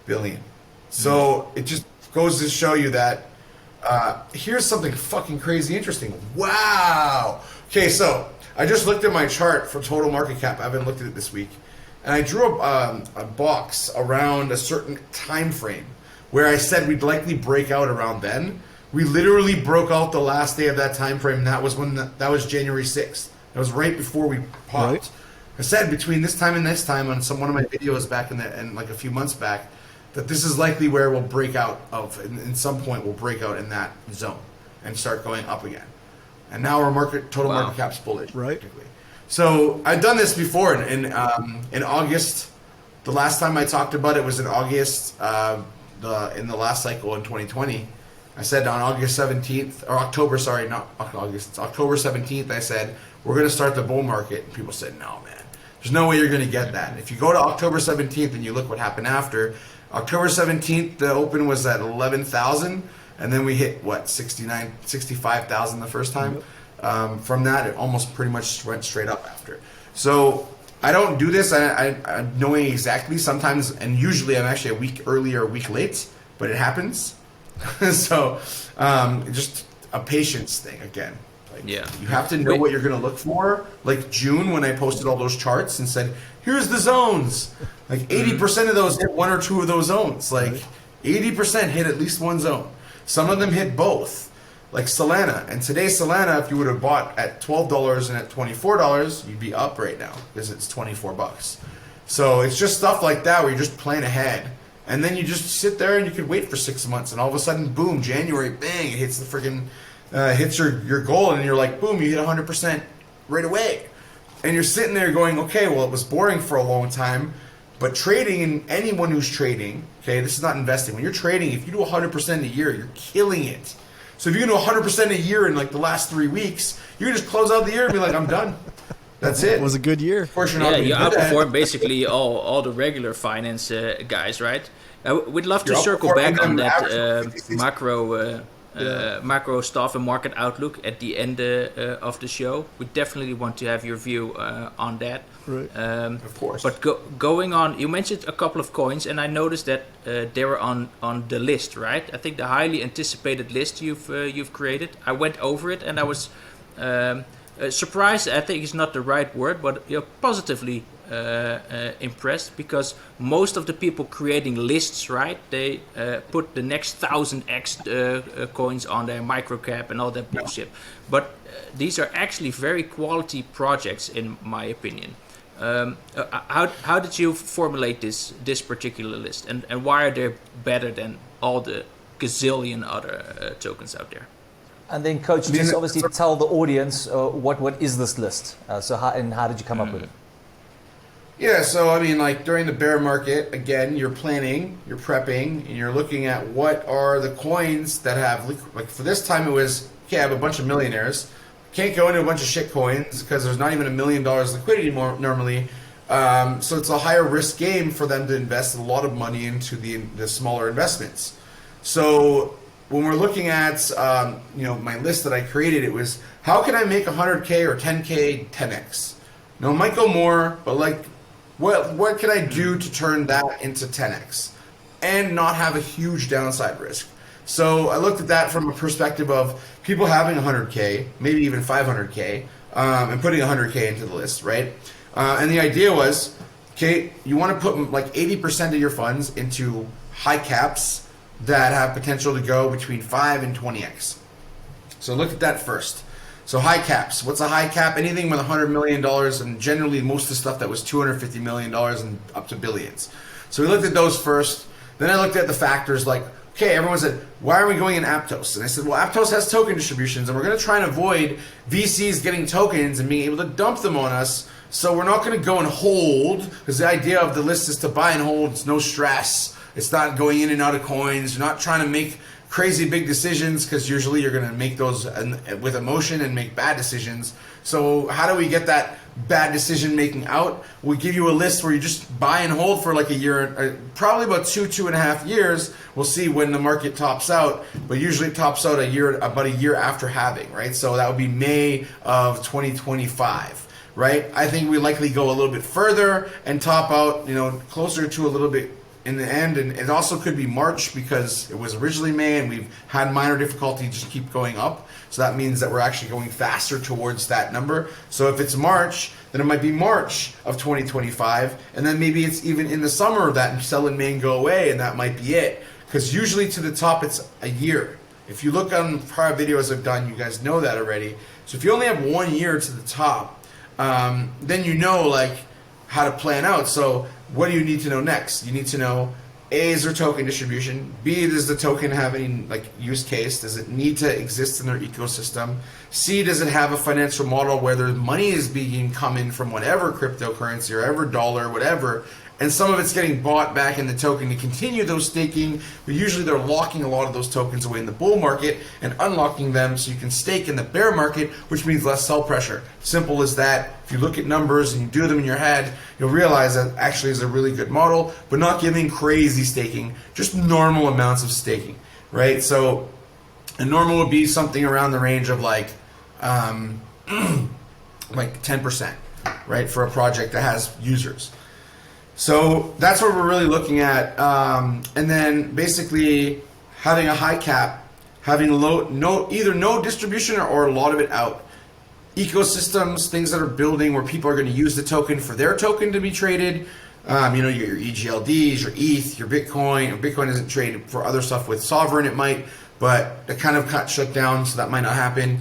billion. So it just goes to show you that here's something fucking crazy interesting. Wow. Okay, so I just looked at my chart for total market cap. I haven't looked at it this week. And I drew a box around a certain time frame where I said we'd likely break out around then. We literally broke out the last day of that time frame, and that was that was January 6th. That was right before we popped. Right. I said between this time and this time on one of my videos back in like a few months back that this is likely where we'll break out of. In some point, we'll break out in that zone and start going up again. And now our total market cap's bullish. Right. So I've done this before in August. The last time I talked about it was in August, in the last cycle in 2020. I said on August 17th, or October, sorry, not August, it's October 17th, I said, we're going to start the bull market. And people said, no, man, there's no way you're going to get that. And if you go to October 17th and you look what happened after, October 17th, the open was at 11,000, and then we hit, 65,000 the first time. From that, it almost pretty much went straight up after. So I don't do this. I'm knowing exactly sometimes, and usually I'm actually a week early or a week late, but it happens. So just a patience thing again. You have to know what you're going to look for. Like June, when I posted all those charts and said, here's the zones. Like 80% of those hit one or two of those zones. Like 80% hit at least one zone. Some of them hit both. Like Solana. And today Solana, if you would have bought at $12 and at $24, you'd be up right now because it's $24. So it's just stuff like that where you're just playing ahead. And then you just sit there and you could wait for 6 months, and all of a sudden, boom, January, bang, it hits the friggin' hits your goal, and you're like, boom, you hit 100% right away. And you're sitting there going, okay, well, it was boring for a long time, but trading, and anyone who's trading, okay, this is not investing. When you're trading, if you do 100% a year, you're killing it. So if you can do 100% a year in like the last 3 weeks, you can just close out the year and be like, I'm done. That's it. It was a good year. You outperformed basically all the regular finance guys, right? We'd love to circle back on that macro stuff and market outlook at the end of the show. We definitely want to have your view on that. Right. Of course. But going on, you mentioned a couple of coins, and I noticed that they were on the list, right? I think the highly anticipated list you've created. I went over it, and I was surprised. I think is not the right word, but positively impressed, because most of the people creating lists, right, they put the next 1000x coins on their microcap and all that bullshit. But these are actually very quality projects, in my opinion. How did you formulate this particular list, and why are they better than all the gazillion other tokens out there? And then, Coach, just obviously tell the audience what is this list? How did you come up with it? Yeah, so I mean, like during the bear market, again, you're planning, you're prepping, and you're looking at what are the coins that have, like for this time it was, okay, I have a bunch of millionaires. Can't go into a bunch of shit coins because there's not even $1 million liquidity normally. So it's a higher risk game for them to invest a lot of money into the smaller investments. So when we're looking at my list that I created, it was how can I make 100K or 10K 10x? Now it might go more, but like what can I do to turn that into 10x and not have a huge downside risk? So I looked at that from a perspective of people having 100K, maybe even 500K, and putting 100K into the list, right? And the idea was, okay, you want to put like 80% of your funds into high caps that have potential to go between 5 and 20x. So look at that first. So high caps. What's a high cap? Anything with $100 million, and generally most of the stuff that was $250 million and up to billions. So we looked at those first. Then I looked at the factors like, okay, everyone said, why are we going in Aptos? And I said, well, Aptos has token distributions, and we're going to try and avoid VCs getting tokens and being able to dump them on us. So we're not going to go and hold, because the idea of the list is to buy and hold. It's no stress. It's not going in and out of coins. You're not trying to make crazy big decisions, because usually you're going to make those with emotion and make bad decisions. So how do we get that bad decision making out? We give you a list where you just buy and hold for like a year, probably about 2.5 years. We'll see when the market tops out, but usually it tops out about a year after halving, right? So that would be May of 2025. right? I think we likely go a little bit further and top out, closer to a little bit in the end. And it also could be March because it was originally May and we've had minor difficulty just keep going up. So that means that we're actually going faster towards that number. So if it's March, then it might be March of 2025. And then maybe it's even in the summer that sell in May and go away, and that might be it. Because usually to the top, it's a year. If you look on prior videos I've done, you guys know that already. So if you only have 1 year to the top, then you know how to plan out. So what do you need to know next? You need to know, A, is there token distribution? B, does the token have any use case? Does it need to exist in their ecosystem? C, does it have a financial model where their money is being coming from whatever cryptocurrency or ever dollar, whatever, and some of it's getting bought back in the token to continue those staking, but usually they're locking a lot of those tokens away in the bull market and unlocking them so you can stake in the bear market, which means less sell pressure. Simple as that. If you look at numbers and you do them in your head, you'll realize that actually is a really good model, but not giving crazy staking, just normal amounts of staking, right? So a normal would be something around the range of 10%, right, for a project that has users. So that's what we're really looking at, and then basically having a high cap, having either no distribution or a lot of it out. Ecosystems, things that are building where people are going to use the token for their token to be traded. Your EGLDs, your ETH, your Bitcoin. Bitcoin isn't traded for other stuff with Sovereign, it might, but it kind of got shut down, so that might not happen,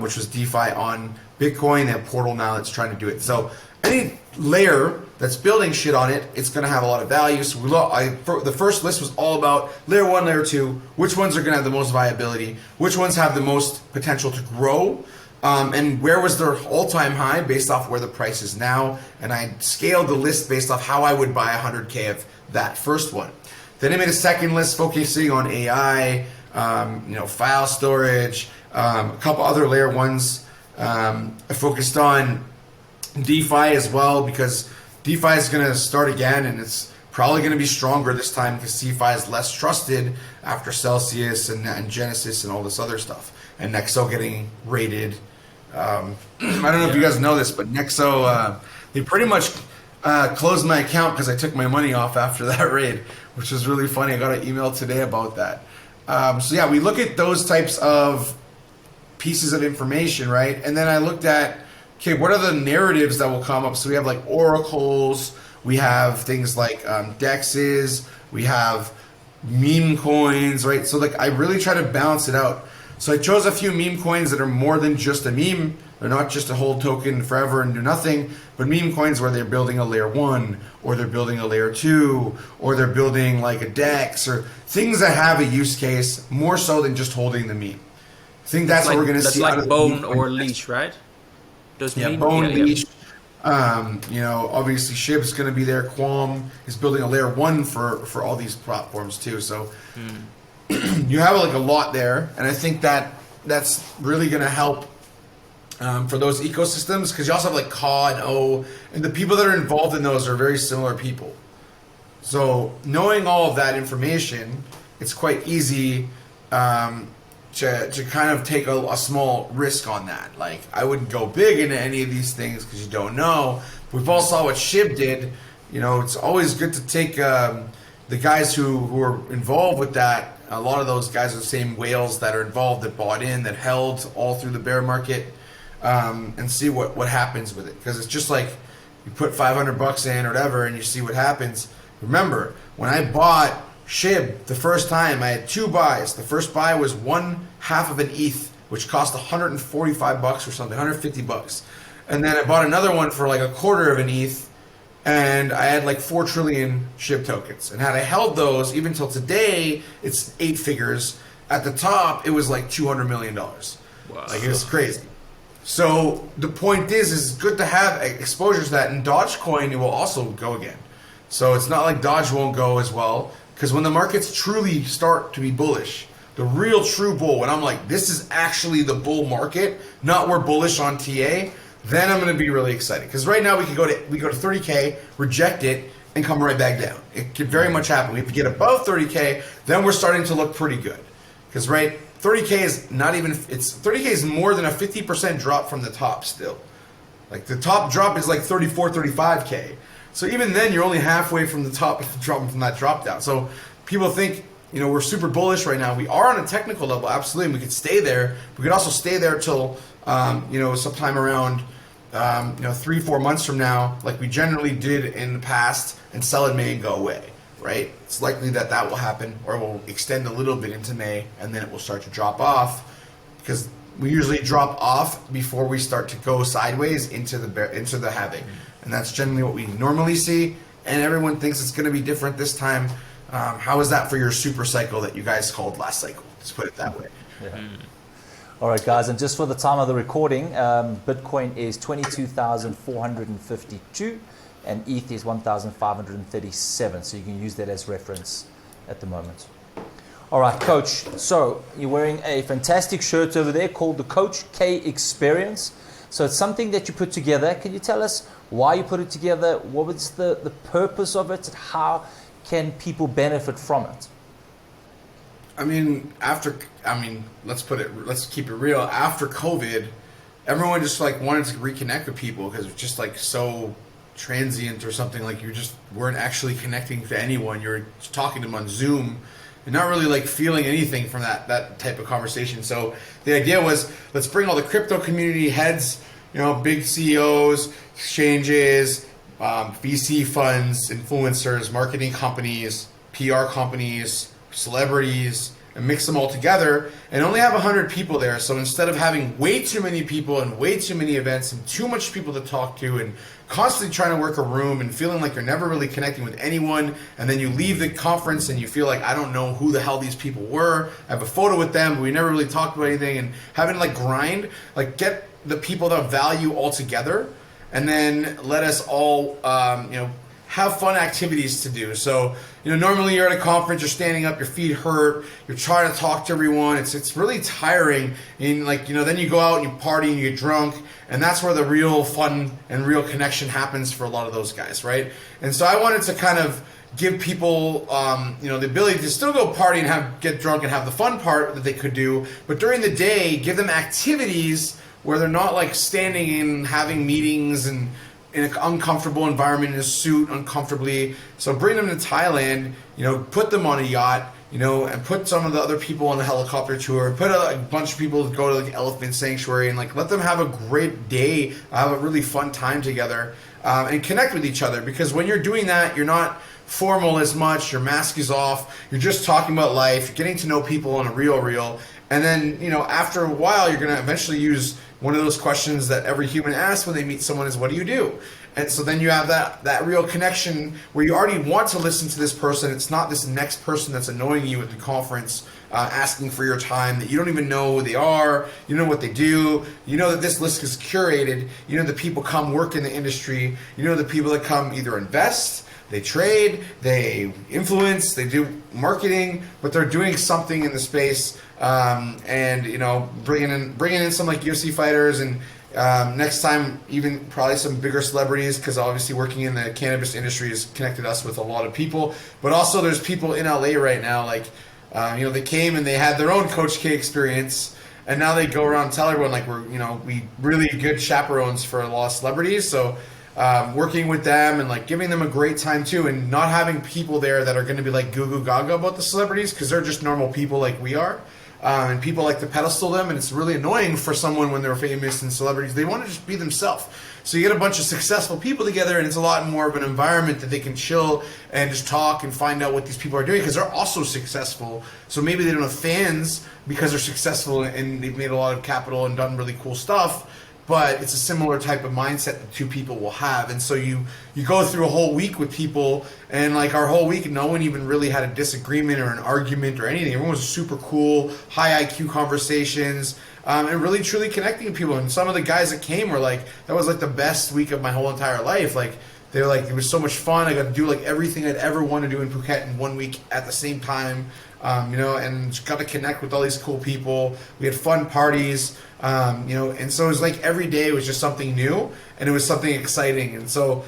which was DeFi on Bitcoin. They have Portal now that's trying to do it. So any layer that's building shit on it, it's going to have a lot of value. So the first list was all about layer 1, layer 2, which ones are going to have the most viability, which ones have the most potential to grow, and where was their all-time high based off where the price is now. And I scaled the list based off how I would buy 100K of that first one. Then I made a second list focusing on AI, file storage, a couple other layer 1s. I focused on DeFi as well because DeFi is going to start again, and it's probably going to be stronger this time because CeFi is less trusted after Celsius and Genesis and all this other stuff. And Nexo getting raided. I don't know if you guys know this, but Nexo, they pretty much closed my account because I took my money off after that raid, which was really funny. I got an email today about that. We look at those types of pieces of information, right? And then I looked at, okay, what are the narratives that will come up? So we have oracles, we have things like dexes, we have meme coins, right? So I really try to balance it out. So I chose a few meme coins that are more than just a meme. They're not just a hold token forever and do nothing, but meme coins where they're building a layer 1, or they're building a layer 2, or they're building a dex, or things that have a use case more so than just holding the meme. I think that's what we're going to see. That's like Bone or Leash, right? Bone, Leash. Obviously Shib's going to be there. Qualm is building a layer 1 for all these platforms too. So you have a lot there, and I think that's really going to help for those ecosystems, because you also have Ka and O, and the people that are involved in those are very similar people. So knowing all of that information, it's quite easy to kind of take a small risk on that. I wouldn't go big into any of these things because you don't know. We've all saw what Shib did. It's always good to take the guys who are involved with that. A lot of those guys are the same whales that are involved, that bought in, that held all through the bear market, and see what happens with it. Because it's just like you put $500 in or whatever and you see what happens. Remember, when I bought Shib the first time, I had 2 buys. The first buy was 1/2 of an ETH, which cost $145 or something, $150. And then I bought another one for 1/4 of an ETH, and I had 4 trillion Shib tokens. And had I held those, even till today, it's 8 figures. At the top, it was $200 million. Wow. It was crazy. So the point is it's good to have exposure to that. And Dogecoin, it will also go again. So it's not like Doge won't go as well. Because when the markets truly start to be bullish, the real true bull, when I'm this is actually the bull market, not we're bullish on TA, then I'm going to be really excited. Because right now we go to 30K, reject it, and come right back down. It could very much happen. If we get above 30K, then we're starting to look pretty good. Because 30K is not even, 30K is more than a 50% drop from the top still. Like the top drop is like 34, 35K. So even then, you're only halfway from the top drop from that drop down. So people think, we're super bullish right now. We are on a technical level, absolutely. And we could stay there. We could also stay there till, sometime around, 3-4 months from now, like we generally did in the past, and sell in May and go away, right? It's likely that will happen, or will extend a little bit into May, and then it will start to drop off, because we usually drop off before we start to go sideways into the halving. And that's generally what we normally see, and everyone thinks it's going to be different this time. How is that for your super cycle that you guys called last cycle? Let's put it that way. Yeah. All right, guys, and just for the time of the recording, Bitcoin is 22,452 and ETH is 1,537. So you can use that as reference at the moment. All right, Coach. So you're wearing a fantastic shirt over there called the Coach K Experience. So it's something that you put together. Can you tell us why you put it together? What was the purpose of it? How can people benefit from it? Let's keep it real. After COVID, everyone just like wanted to reconnect with people because it was just like so transient or something. Like you just weren't actually connecting to anyone. You were talking to them on Zoom and not really like feeling anything from that type of conversation. So the idea was, let's bring all the crypto community heads, big CEOs, exchanges, VC funds, influencers, marketing companies, PR companies, celebrities, and mix them all together and only have 100 people there. So instead of having way too many people and way too many events and too much people to talk to and constantly trying to work a room and feeling like you're never really connecting with anyone, and then you leave the conference and you feel like, I don't know who the hell these people were. I have a photo with them, but we never really talked about anything, and having to like grind, like get the people that value all together, and then let us all, have fun activities to do. So, normally you're at a conference, you're standing up, your feet hurt, you're trying to talk to everyone. It's really tiring. And then you go out and you party and you get drunk, and that's where the real fun and real connection happens for a lot of those guys, right? And so I wanted to kind of give people, the ability to still go party and get drunk and have the fun part that they could do, but during the day, give them activities where they're not like standing and having meetings and in an uncomfortable environment in a suit uncomfortably. So bring them to Thailand, put them on a yacht, and put some of the other people on a helicopter tour, put a bunch of people to go to like elephant sanctuary and like let them have a great day, have a really fun time together, and connect with each other. Because when you're doing that, you're not formal as much, your mask is off, you're just talking about life, you're getting to know people on a real. And then, after a while, you're going to eventually use one of those questions that every human asks when they meet someone is, what do you do? And so then you have that real connection where you already want to listen to this person. It's not this next person that's annoying you at the conference, asking for your time, that you don't even know who they are, you know what they do, you know that this list is curated, you know the people come work in the industry, you know the people that come either invest, they trade, they influence, they do marketing, but they're doing something in the space, and bringing in some like UFC fighters, and next time even probably some bigger celebrities, because obviously working in the cannabis industry has connected us with a lot of people. But also there's people in LA right now, like they came and they had their own Coach K experience, and now they go around and tell everyone like we really good chaperones for a lot of celebrities. So working with them and like giving them a great time too, and not having people there that are going to be like goo goo gaga about the celebrities, because they're just normal people like we are, and people like to pedestal them, and it's really annoying for someone when they're famous and celebrities. They want to just be themselves. So you get a bunch of successful people together, and it's a lot more of an environment that they can chill and just talk and find out what these people are doing, because they're also successful. So maybe they don't have fans because they're successful and they've made a lot of capital and done really cool stuff, but it's a similar type of mindset that two people will have. And so you go through a whole week with people, and like our whole week, no one even really had a disagreement or an argument or anything. Everyone was super cool, high IQ conversations, and really truly connecting with people. And some of the guys that came were like, that was like the best week of my whole entire life. Like they were like, it was so much fun. I got to do like everything I'd ever want to do in Phuket in 1 week at the same time, and just got to connect with all these cool people. We had fun parties. And so it was like every day was just something new, and it was something exciting. And so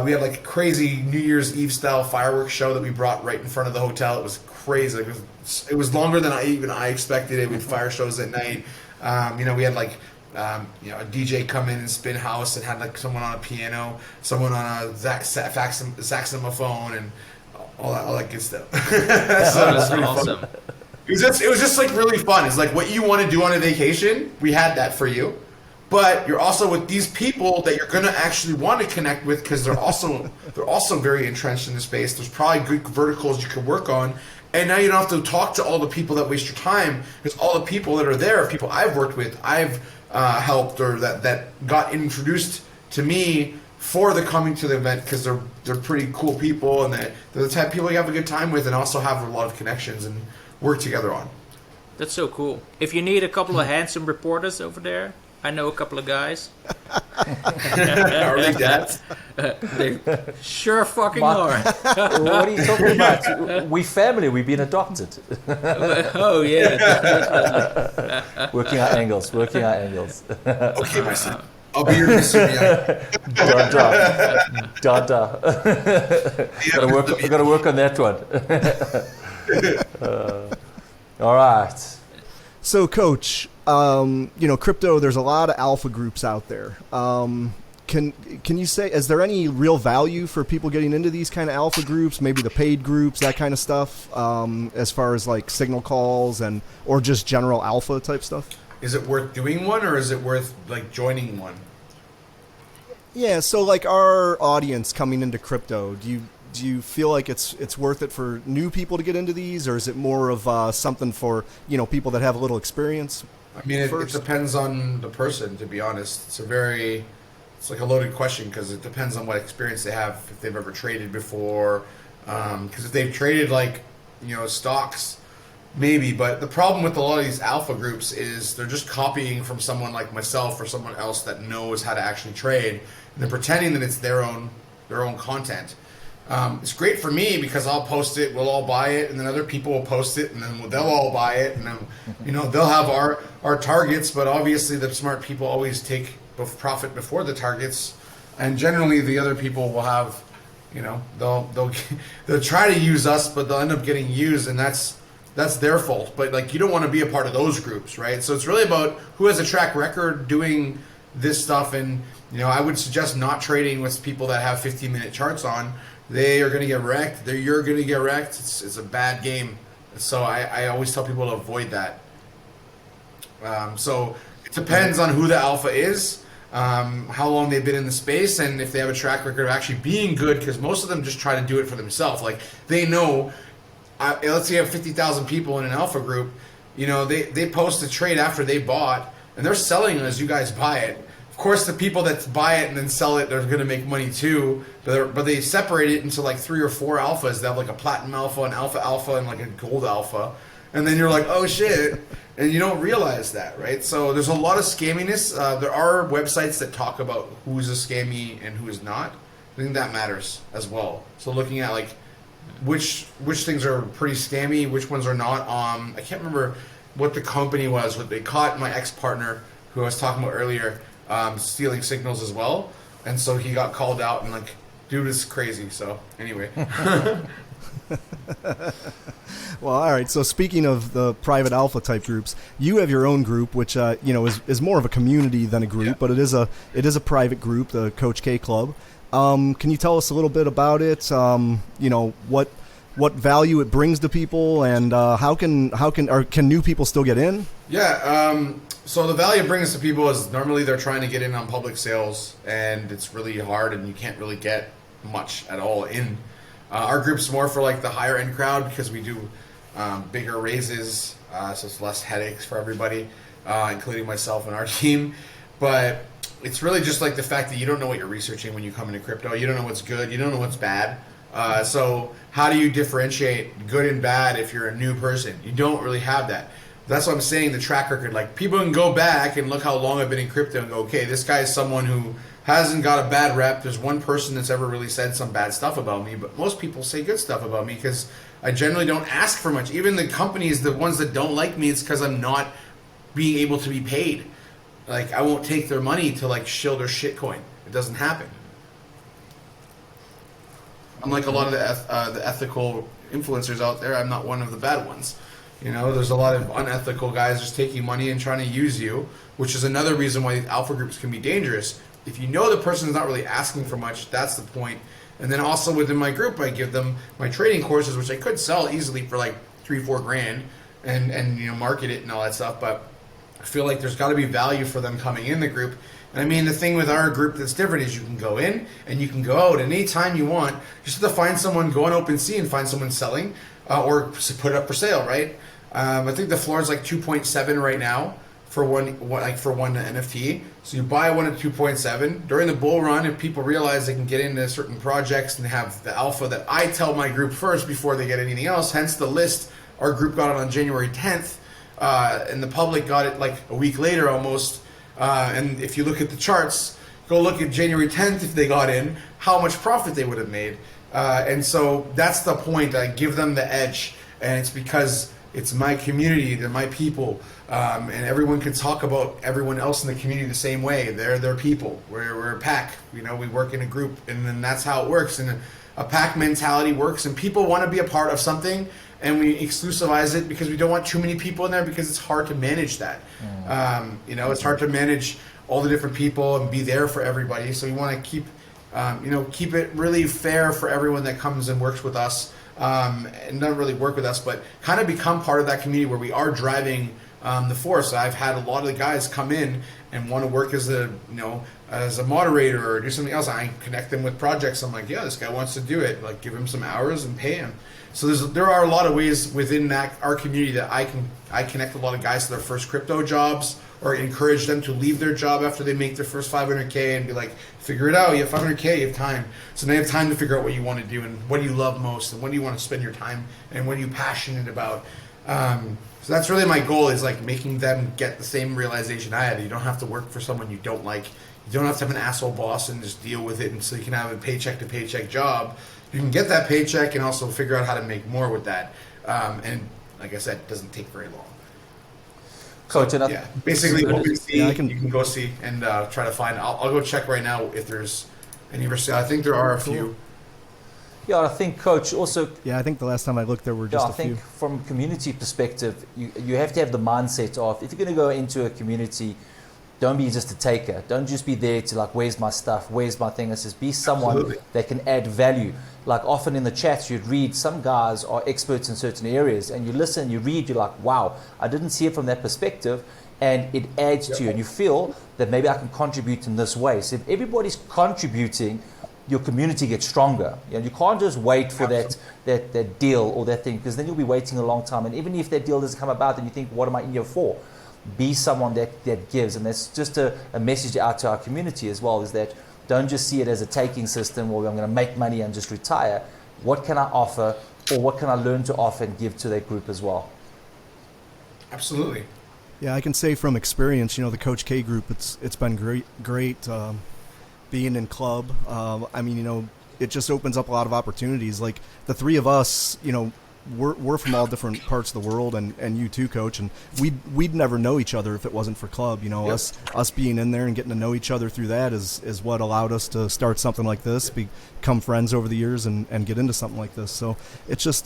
we had like a crazy New Year's Eve style fireworks show that we brought right in front of the hotel. It was crazy. It was longer than I expected it. We had fire shows at night. We had like a DJ come in and spin house and had like someone on a piano, someone on a saxophone, and all that good stuff. So That's awesome. Fun. It was just like really fun. It's like what you want to do on a vacation. We had that for you, but you're also with these people that you're gonna actually want to connect with because they're also very entrenched in the space. There's probably good verticals you could work on. And now you don't have to talk to all the people that waste your time, because all the people that are there are people I've worked with, I've helped, or that got introduced to me for the coming to the event, because they're pretty cool people, and they're the type of people you have a good time with and also have a lot of connections and work together on. That's so cool. If you need a couple of handsome reporters over there, I know a couple of guys. Are they dads? They sure fucking are. What are you talking about? We family. We've been adopted. Oh yeah. Working out angles. Okay, my son. I'll be your Mr. Dada. Gotta work on that one. All right. So, Coach, crypto, there's a lot of alpha groups out there. Can you say, is there any real value for people getting into these kind of alpha groups, maybe the paid groups, that kind of stuff, as far as like signal calls or just general alpha type stuff? Is it worth doing one, or is it worth like joining one? Yeah, so like our audience coming into crypto, do you feel like it's worth it for new people to get into these, or is it more of something for people that have a little experience? I mean, it depends on the person, to be honest. It's like a loaded question, because it depends on what experience they have, if they've ever traded before. Because if they've traded stocks, maybe. But the problem with a lot of these alpha groups is they're just copying from someone like myself or someone else that knows how to actually trade, and they're pretending that it's their own content. It's great for me because I'll post it, we'll all buy it, and then other people will post it, and then they'll all buy it, and then they'll have our targets. But obviously, the smart people always take profit before the targets, and generally the other people will have, they'll try to use us, but they'll end up getting used, and that's their fault. But you don't want to be a part of those groups, right? So it's really about who has a track record doing this stuff, and I would suggest not trading with people that have 15-minute charts on. They are going to get wrecked. You're going to get wrecked. It's a bad game. So I always tell people to avoid that. So it depends on who the alpha is, how long they've been in the space, and if they have a track record of actually being good, because most of them just try to do it for themselves. Like, they know, let's say you have 50,000 people in an alpha group, they post a trade after they bought, and they're selling as you guys buy it. Of course, the people that buy it and then sell it, they're going to make money too. But they separate it into like 3 or 4 alphas. They have like a platinum alpha, an alpha, and like a gold alpha. And then you're like, oh shit. And you don't realize that, right? So there's a lot of scamminess. There are websites that talk about who's a scammy and who is not. I think that matters as well. So looking at like which things are pretty scammy, which ones are not. I can't remember what the company was, but they caught my ex-partner, who I was talking about earlier, stealing signals as well, and so he got called out, and like, dude is crazy. So anyway. Well, all right. So speaking of the private alpha type groups, you have your own group, which is more of a community than a group, yeah. But it is a private group, the Coach K Club. Can you tell us a little bit about it? What value it brings to people, and can new people still get in? Yeah. So the value it brings to people is normally they're trying to get in on public sales, and it's really hard, and you can't really get much at all in. Our group's more for like the higher end crowd, because we do bigger raises, so it's less headaches for everybody, including myself and our team. But it's really just like the fact that you don't know what you're researching when you come into crypto. You don't know what's good. You don't know what's bad. So how do you differentiate good and bad if you're a new person? You don't really have that. That's what I'm saying, the track record. Like, people can go back and look how long I've been in crypto and go, okay, this guy is someone who hasn't got a bad rep. There's one person that's ever really said some bad stuff about me, but most people say good stuff about me because I generally don't ask for much. Even the companies, the ones that don't like me, it's because I'm not being able to be paid. Like, I won't take their money to like shill their shitcoin. It doesn't happen. Unlike a lot of the ethical influencers out there, I'm not one of the bad ones. You know, there's a lot of unethical guys just taking money and trying to use you, which is another reason why alpha groups can be dangerous. If you know the person is not really asking for much, that's the point. And then also within my group, I give them my trading courses, which I could sell easily for like $3-4 grand and you know, market it and all that stuff. But I feel like there's got to be value for them coming in the group. And I mean, the thing with our group that's different is you can go in and you can go out at any time you want. You just have to find someone, go on OpenSea and find someone selling or put it up for sale, right? I think the floor is like 2.7 right now for one NFT. So you buy one at 2.7 during the bull run. If people realize they can get into certain projects and have the alpha that I tell my group first before they get anything else, hence the list. Our group got it on January 10th, and the public got it like a week later almost. And if you look at the charts, go look at January 10th if they got in, how much profit they would have made. And so that's the point. I give them the edge, and it's because it's my community, they're my people, and everyone can talk about everyone else in the community the same way. They're people. We're a pack. You know, we work in a group, and then that's how it works. And a pack mentality works, and people want to be a part of something, and we exclusivize it because we don't want too many people in there because it's hard to manage that. You know, it's hard to manage all the different people and be there for everybody. So we want to keep it really fair for everyone that comes and works with us. And not really work with us, but kind of become part of that community where we are driving the force. I've had a lot of the guys come in and want to work as a moderator or do something else. I connect them with projects. I'm like, yeah, this guy wants to do it. Like, give him some hours and pay him. So there are a lot of ways within our community that I connect a lot of guys to their first crypto jobs, or encourage them to leave their job after they make their first 500K and be like, figure it out. You have 500K, you have time. So now you have time to figure out what you want to do and what do you love most and what do you want to spend your time and what are you passionate about. So that's really my goal, is like making them get the same realization I had. You don't have to work for someone you don't like. You don't have to have an asshole boss and just deal with it, and so you can have a paycheck to paycheck job. You can get that paycheck and also figure out how to make more with that. And like I said, it doesn't take very long. Coach, yeah, basically what we see, you can go see and try to find. I'll go check right now if there's any for sale. I think there are a few. Yeah, I think, Coach, also... Yeah, I think the last time I looked, there were just a few. I think from a community perspective, you have to have the mindset of, if you're going to go into a community, don't be just a taker. Don't just be there to like, where's my stuff, where's my thing. It says, be someone that can add value. Like often in the chats, you'd read some guys are experts in certain areas, and you listen, you read, you're like, wow, I didn't see it from that perspective, and it adds to you, and you feel that maybe I can contribute in this way. So if everybody's contributing, your community gets stronger. You know, you can't just wait for that deal or that thing, because then you'll be waiting a long time. And even if that deal doesn't come about, then you think, what am I in here for? Be someone that gives. And that's just a message out to our community as well, is that don't just see it as a taking system where I'm going to make money and just retire. What can I offer, or what can I learn to offer and give to that group as well? Absolutely. Yeah, I can say from experience, the Coach K group, it's been great being in club. I mean, it just opens up a lot of opportunities. Like the three of us, we're from all different parts of the world, and you too, Coach, and we'd never know each other if it wasn't for club. Us being in there and getting to know each other through that is what allowed us to start something like this, become friends over the years, and get into something like this. So it's just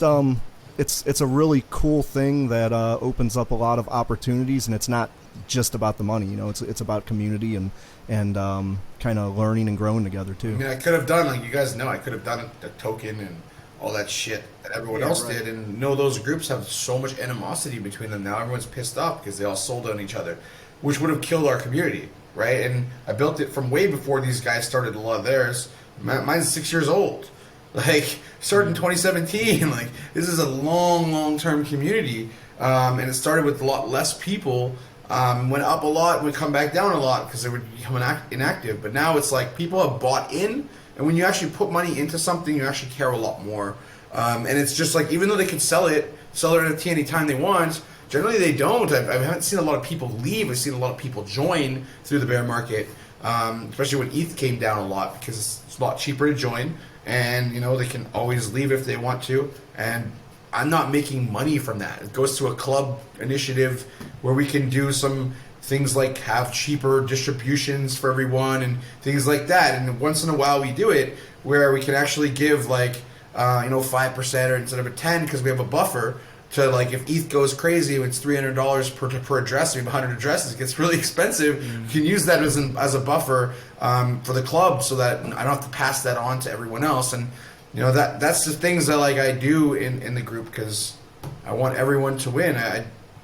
it's a really cool thing that opens up a lot of opportunities, and it's not just about the money. It's about community and kind of learning and growing together too. I mean, I could have done, like you guys know, I could have done a token and all that shit that everyone else did, and those groups have so much animosity between them now. Everyone's pissed off because they all sold on each other, which would have killed our community, right? And I built it from way before these guys started a lot of theirs. Mine's 6 years old, like started in 2017. Like this is a long-term community, and it started with a lot less people. Went up a lot, would come back down a lot because they would become inactive. But now it's like people have bought in. And when you actually put money into something, you actually care a lot more. And it's just like, even though they can sell it NFT anytime they want, generally they don't. I haven't seen a lot of people leave. I've seen a lot of people join through the bear market, especially when ETH came down a lot, because it's a lot cheaper to join. And, they can always leave if they want to. And I'm not making money from that. It goes to a club initiative where we can do some things like have cheaper distributions for everyone and things like that. And once in a while we do it where we can actually give 5% or instead of a 10 because we have a buffer. to like if ETH goes crazy, it's $300 per address. We have 100 addresses. It gets really expensive. You can use that as a buffer for the club, so that I don't have to pass that on to everyone else. And that's the things that like I do in the group, because I want everyone to win.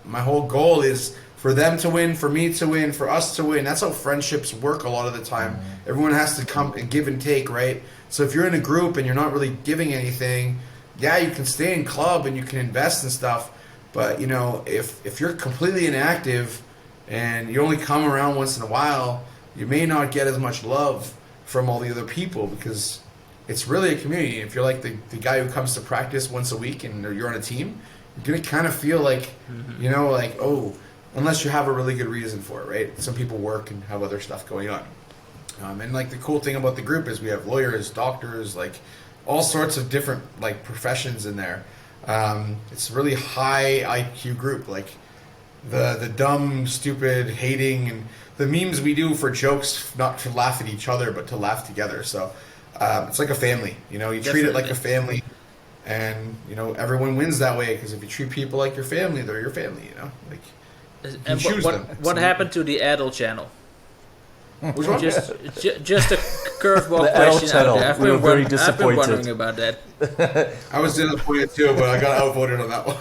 My whole goal is for them to win, for me to win, for us to win. That's how friendships work a lot of the time. Everyone has to come and give and take, right? So if you're in a group and you're not really giving anything, yeah, you can stay in club and you can invest and stuff, but if you're completely inactive and you only come around once in a while, you may not get as much love from all the other people, because it's really a community. If you're like the guy who comes to practice once a week and you're on a team, you're gonna kind of feel like, like, oh, unless you have a really good reason for it, right? Some people work and have other stuff going on. And like the cool thing about the group is we have lawyers, doctors, like all sorts of different like professions in there. It's a really high IQ group. Like the dumb, stupid, hating, and the memes we do for jokes, not to laugh at each other, but to laugh together. So it's like a family. You treat it like a family, and everyone wins that way, because if you treat people like your family, they're your family. Like you And choose them. what happened to the adult channel? Which one? Just a curveball The adult question channel. out there. We were very I've been disappointed. wondering about that. I was disappointed too, but I got outvoted on that one.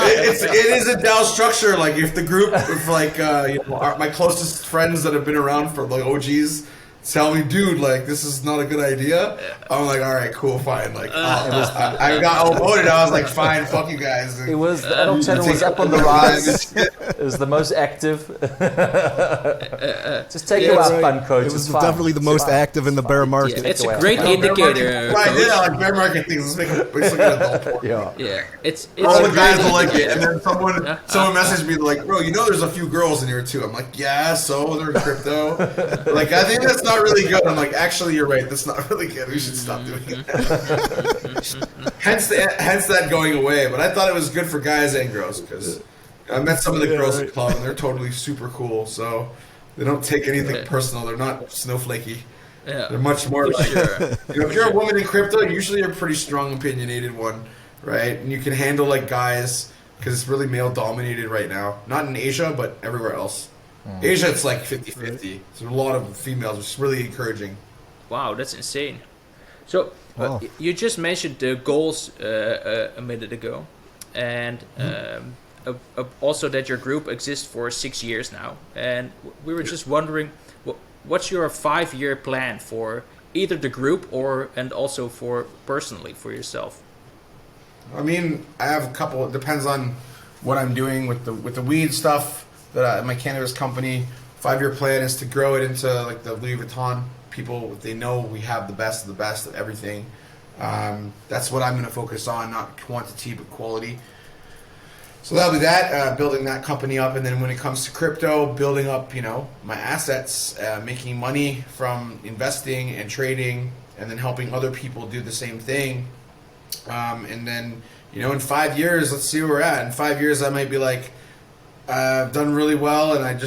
it is a DAO structure. Like if the group, if like my closest friends that have been around for like OGs tell me, dude, like this is not a good idea, I'm like, all right, cool, fine. Like I got outvoted. I was like, fine, fuck you guys. It was the adult channel was up on the rise. It was the most active. Just take it out, fun coach. It was It's fine. definitely the most It's fine. active in the bear market. Yeah, it's a away. great indicator. Right, Coach. yeah, like bear market things. Let's look at adult porn. Yeah. Yeah, it's All a the guys great will like it, indicator. and then someone messaged me like, bro, there's a few girls in here too. I'm like, yeah, so they're in crypto. Like, I think that's not really good. I'm like, actually, you're right. That's not really good. We should stop doing it. hence that going away. But I thought it was good for guys and girls, because I met some of the girls at the club, and they're totally super cool. So they don't take anything personal. They're not snowflakey. Yeah. They're much more like, Sure. if you're a woman in crypto, usually you're a pretty strong, opinionated one, right? And you can handle like guys, because it's really male dominated right now. Not in Asia, but everywhere else. Asia, it's like 50-50. So a lot of females, which is really encouraging. Wow, that's insane. So Wow. you just mentioned the goals a minute ago, and also that your group exists for 6 years now. And we were just wondering, what's your 5-year plan for either the group and also for personally for yourself? I mean, I have a couple. It depends on what I'm doing with the weed stuff. My cannabis company 5-year plan is to grow it into like the Louis Vuitton. People, they know we have the best of everything. That's what I'm going to focus on, not quantity but quality. So that'll be that, building that company up, and then when it comes to crypto, building up, my assets, making money from investing and trading, and then helping other people do the same thing. And then, in 5 years, let's see where we're at. In 5 years, I might be like, I've done really well, and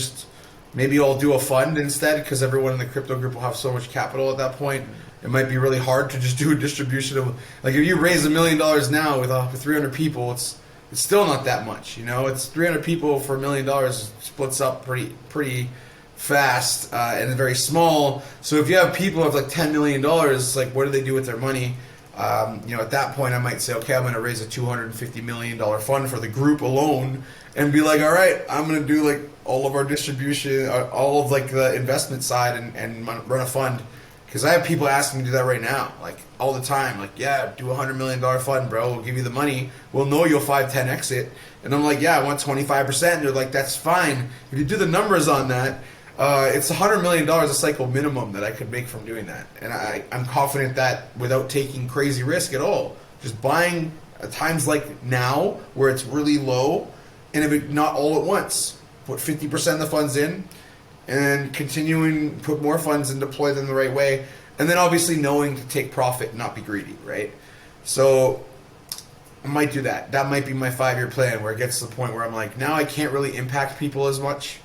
maybe I'll do a fund instead, because everyone in the crypto group will have so much capital at that point. It might be really hard to just do a distribution of, like, if you raise $1 million now with 300 people, it's still not that much. It's 300 people for $1 million splits up pretty fast and very small. So if you have people who have like $10 million, it's like, what do they do with their money? At that point, I might say, okay, I'm going to raise a $250 million fund for the group alone, and be like, all right, I'm going to do like all of our distribution, all of like the investment side, and run a fund. Because I have people asking me to do that right now, like all the time. Like, yeah, do a $100 million fund, bro. We'll give you the money. We'll know you'll 5-10 exit. And I'm like, yeah, I want 25%. And they're like, that's fine. If you do the numbers on that, it's $100 million a cycle minimum that I could make from doing that. And I'm confident that without taking crazy risk at all, just buying at times like now where it's really low, and if it not all at once, put 50% of the funds in, and continuing put more funds and deploy them the right way, and then obviously knowing to take profit and not be greedy, right? So I might do that. That might be my 5-year plan, where it gets to the point where I'm like, now I can't really impact people as much,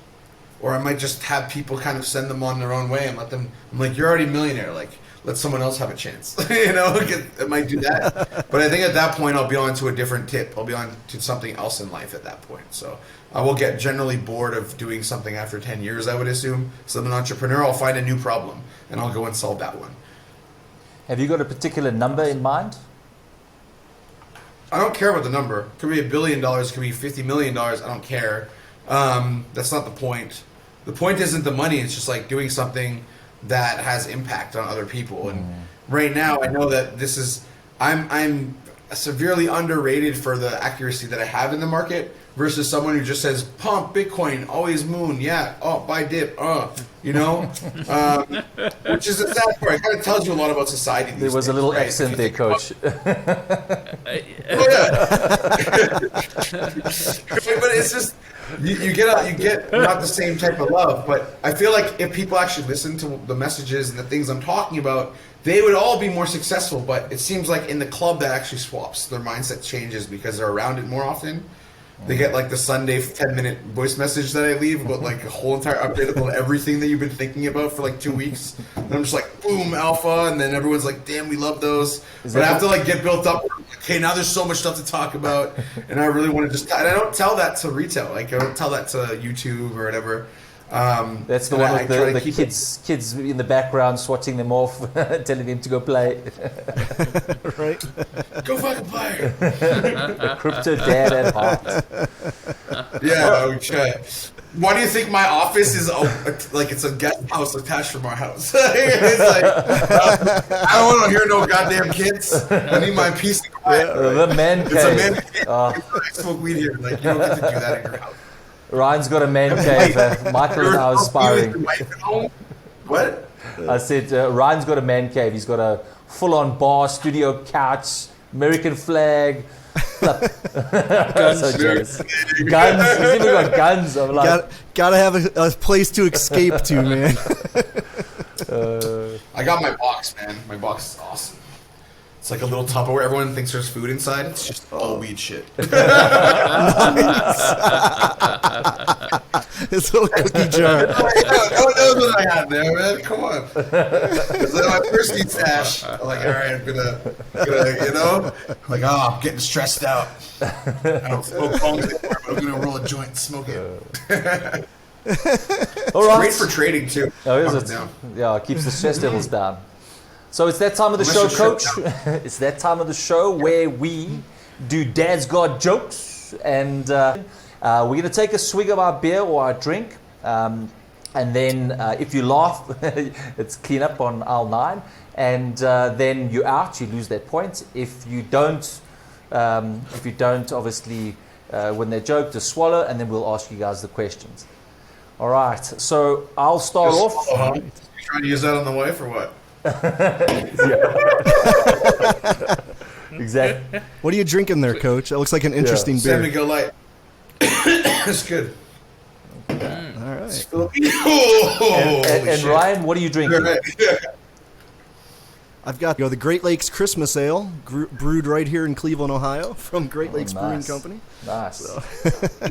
or I might just have people kind of send them on their own way and let them. I'm like, you're already a millionaire. Like, let someone else have a chance. It might do that. But I think at that point, I'll be on to a different tip. I'll be on to something else in life at that point. So I will get generally bored of doing something after 10 years, I would assume. So I'm an entrepreneur, I'll find a new problem, and I'll go and solve that one. Have you got a particular number in mind? I don't care about the number. It could be $1 billion, it could be $50 million. I don't care. That's not the point. The point isn't the money. It's just like doing something that has impact on other people. And right now, I know that I'm severely underrated for the accuracy that I have in the market versus someone who just says pump Bitcoin, always moon, yeah, buy dip, which is a sad part. It kind of tells you a lot about society. There was a little accent there, Coach. Oh yeah, but it's just you get not the same type of love. But I feel like if people actually listen to the messages and the things I'm talking about, they would all be more successful. But it seems like in the club that actually swaps, their mindset changes because they're around it more often. They get like the Sunday 10-minute voice message that I leave about like a whole entire update about everything that you've been thinking about for like 2 weeks. And I'm just like, boom, alpha. And then everyone's like, damn, we love those. But I have to like get built up. Okay, now there's so much stuff to talk about. And I really want to just, and I don't tell that to retail. Like I don't tell that to YouTube or whatever. That's the one with the kids in the background swatting them off, telling them to go play. Right? Go fucking play. Crypto dad at heart. Yeah, okay. Why do you think my office is like it's a guest house attached from our house? It's like, I don't want to hear no goddamn kids. I need my peace and quiet. The man cave. It's a man cave. I smoke weed here. Like you don't get to do that in your house. Ryan's got a man cave. Michael and I was sparring. What? I said, Ryan's got a man cave. He's got a full-on bar, studio couch, American flag. Guns. So jealous. Guns. He's even got guns. I'm like, gotta have a place to escape to, man. I got my box, man. My box is awesome. It's like a little Tupperware. Everyone thinks there's food inside. It's just all weed shit. It's a little cookie jar. No one knows what I got there, man. Come on. It's like my first seed stash. I'm like, all right, I'm gonna like, I'm getting stressed out. I don't smoke bongs anymore, but I'm gonna roll a joint and smoke it. all right. Great for trading too. Oh, is it? Yeah, it keeps the stress levels down. So it's that time of the show, Coach. It's that time of the show where we do Dad's Got Jokes. And we're going to take a swig of our beer or our drink. And then if you laugh, it's clean up on aisle 9. And then you're out, you lose that point. If you don't, obviously, when they joke, just swallow. And then we'll ask you guys the questions. All right. So I'll start off. You trying to use that on the wife or what? Exactly. What are you drinking there, Coach? That looks like an interesting beer. San Miguel Light. It's good. All right. And Ryan, what are you drinking? I've got the Great Lakes Christmas Ale, brewed right here in Cleveland, Ohio, from Great Lakes Brewing Company. Nice. So.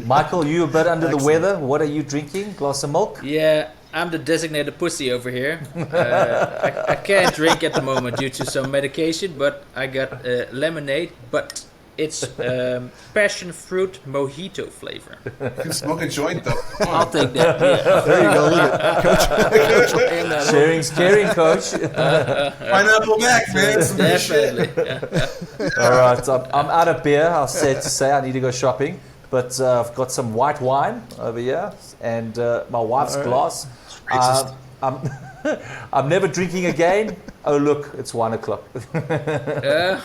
Michael, you a bit under Excellent. the weather. What are you drinking? Glass of milk? Yeah, I'm the designated pussy over here. I can't drink at the moment due to some medication, but I got lemonade, but it's passion fruit mojito flavor. You can smoke a joint though. I'll take that. Yeah. There you go. Look at Coach. Sharing's caring, Coach. Pineapple Mac, man. Some good shit. Definitely. All right, I'm out of beer. I'll sad to say I need to go shopping, but I've got some white wine over here and my wife's glass. I'm never drinking again. Oh look, it's 1 o'clock. Right,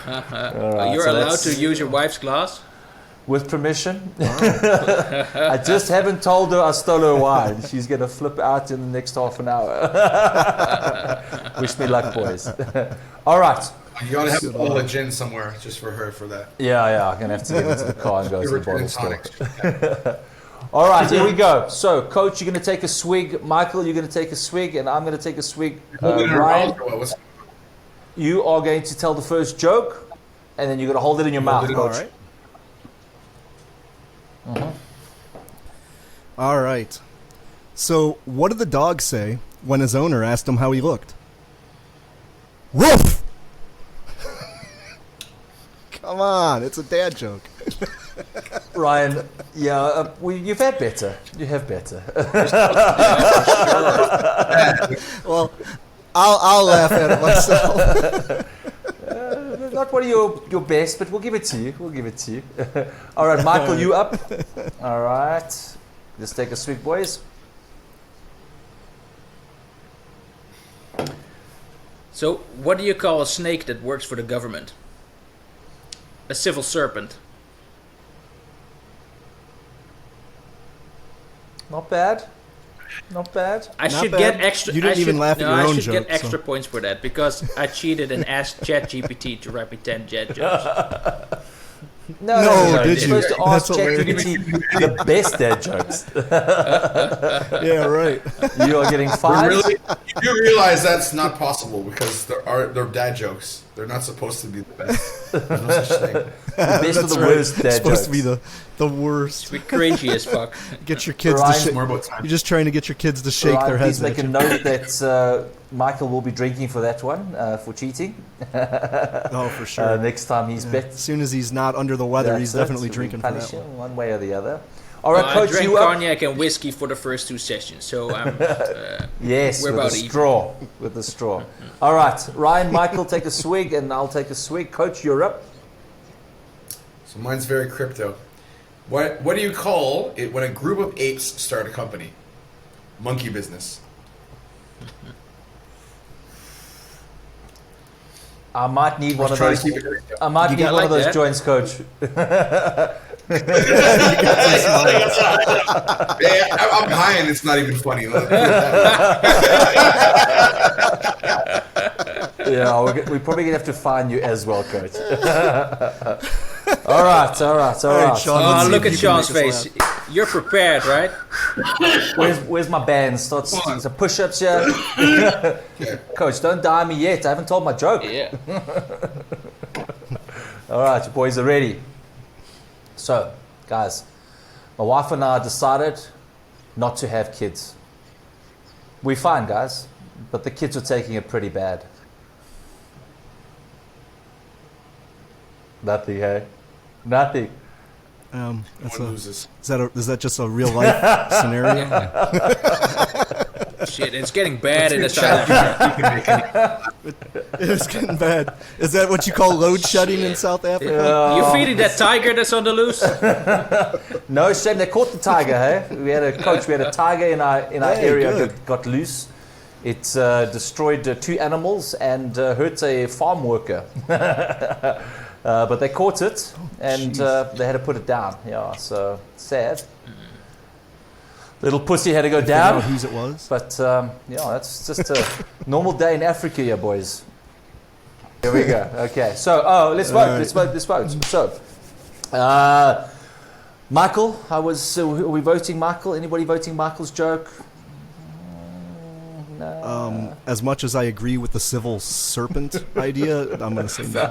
you're allowed to use your wife's glass. With permission. I just haven't told her I stole her wine. She's going to flip out in the next half an hour. Wish me luck, boys. All right. You gotta have a bottle of gin somewhere just for her for that. Yeah, I'm going to have to get into the car and go to the bottle store. Tonic. All right, here we go. So, Coach, you're going to take a swig. Michael, you're going to take a swig. And I'm going to take a swig. Ryan, you are going to tell the first joke. And then you're going to hold it in your mouth, Coach. All right. All right. So, what did the dog say when his owner asked him how he looked? Woof! Come on, it's a dad joke. Ryan, yeah, you've had better. You have better. Well, I'll laugh at it myself. Not one of your best, but we'll give it to you. We'll give it to you. All right, Michael, you up? All right. Just take a swig, boys. So, what do you call a snake that works for the government? A civil serpent. Not bad. Not bad. I Not should bad. get extra. You didn't I even should, laugh at no, your I own should joke, get extra so. points for that because I cheated and asked ChatGPT to write me 10 dad jokes. No, did You're you? supposed to ask That's hilarious. ChatGPT the best dad jokes. Yeah, right. You are getting We're 5. really, you do realize that's not possible because they're dad jokes. They're not supposed to be the best. There's no such thing. The best of That's the right. worst dad It's supposed jokes. to be the worst. We're cringy as fuck. Get your kids Ryan, to shake. More about time. You're just trying to get your kids to shake Ryan, their heads. please make at a you. note that Michael will be drinking for that one, for cheating. Oh, for sure. Next time he's bet. As soon as he's not under the weather, he's That's it. definitely We drinking for punish that one. him one way or the other. All right, I Coach, drank you up? cognac and whiskey for the first 2 sessions, so I'm. Yes, We're with a about even. straw. With the straw. All right, Ryan, Michael, take a swig, and I'll take a swig. Coach, you're up. So mine's very crypto. What do you call it when a group of apes start a company? Monkey business. I might need one of Try to those. keep it. I might You need got one of like those that? joints, Coach. Yeah, I'm high and it's not even funny. Yeah, we're probably gonna have to find you as well, Coach. All right. Sean, let's Oh, see look if at you can Sean's make us face. You're prepared, right? Where's my band? Start some push-ups here. Yeah. Coach, don't die me yet. I haven't told my joke. Yeah. All right, you boys are ready. So, guys, my wife and I decided not to have kids. We're fine, guys, but the kids are taking it pretty bad. Nothing, hey? Nothing. That's One a, loses. is that just a real life scenario? Shit, it's getting bad in the Chat South. you can make any- It's getting bad. Is that what you call load shedding in South Africa? You feeding that tiger that's on the loose? No shame, they caught the tiger, hey? We had a tiger in our Hey, area good. got loose. It destroyed 2 animals and hurt a farm worker. But they caught it and they had to put it down. Yeah, so sad. Little pussy had to go Figure out down. whose it was. But yeah, that's just a normal day in Africa, yeah, boys. Here we go. Okay, so let's vote. All right. Let's vote. So, Michael, are we voting Michael? Anybody voting Michael's joke? No. As much as I agree with the civil serpent idea, I'm going to say no.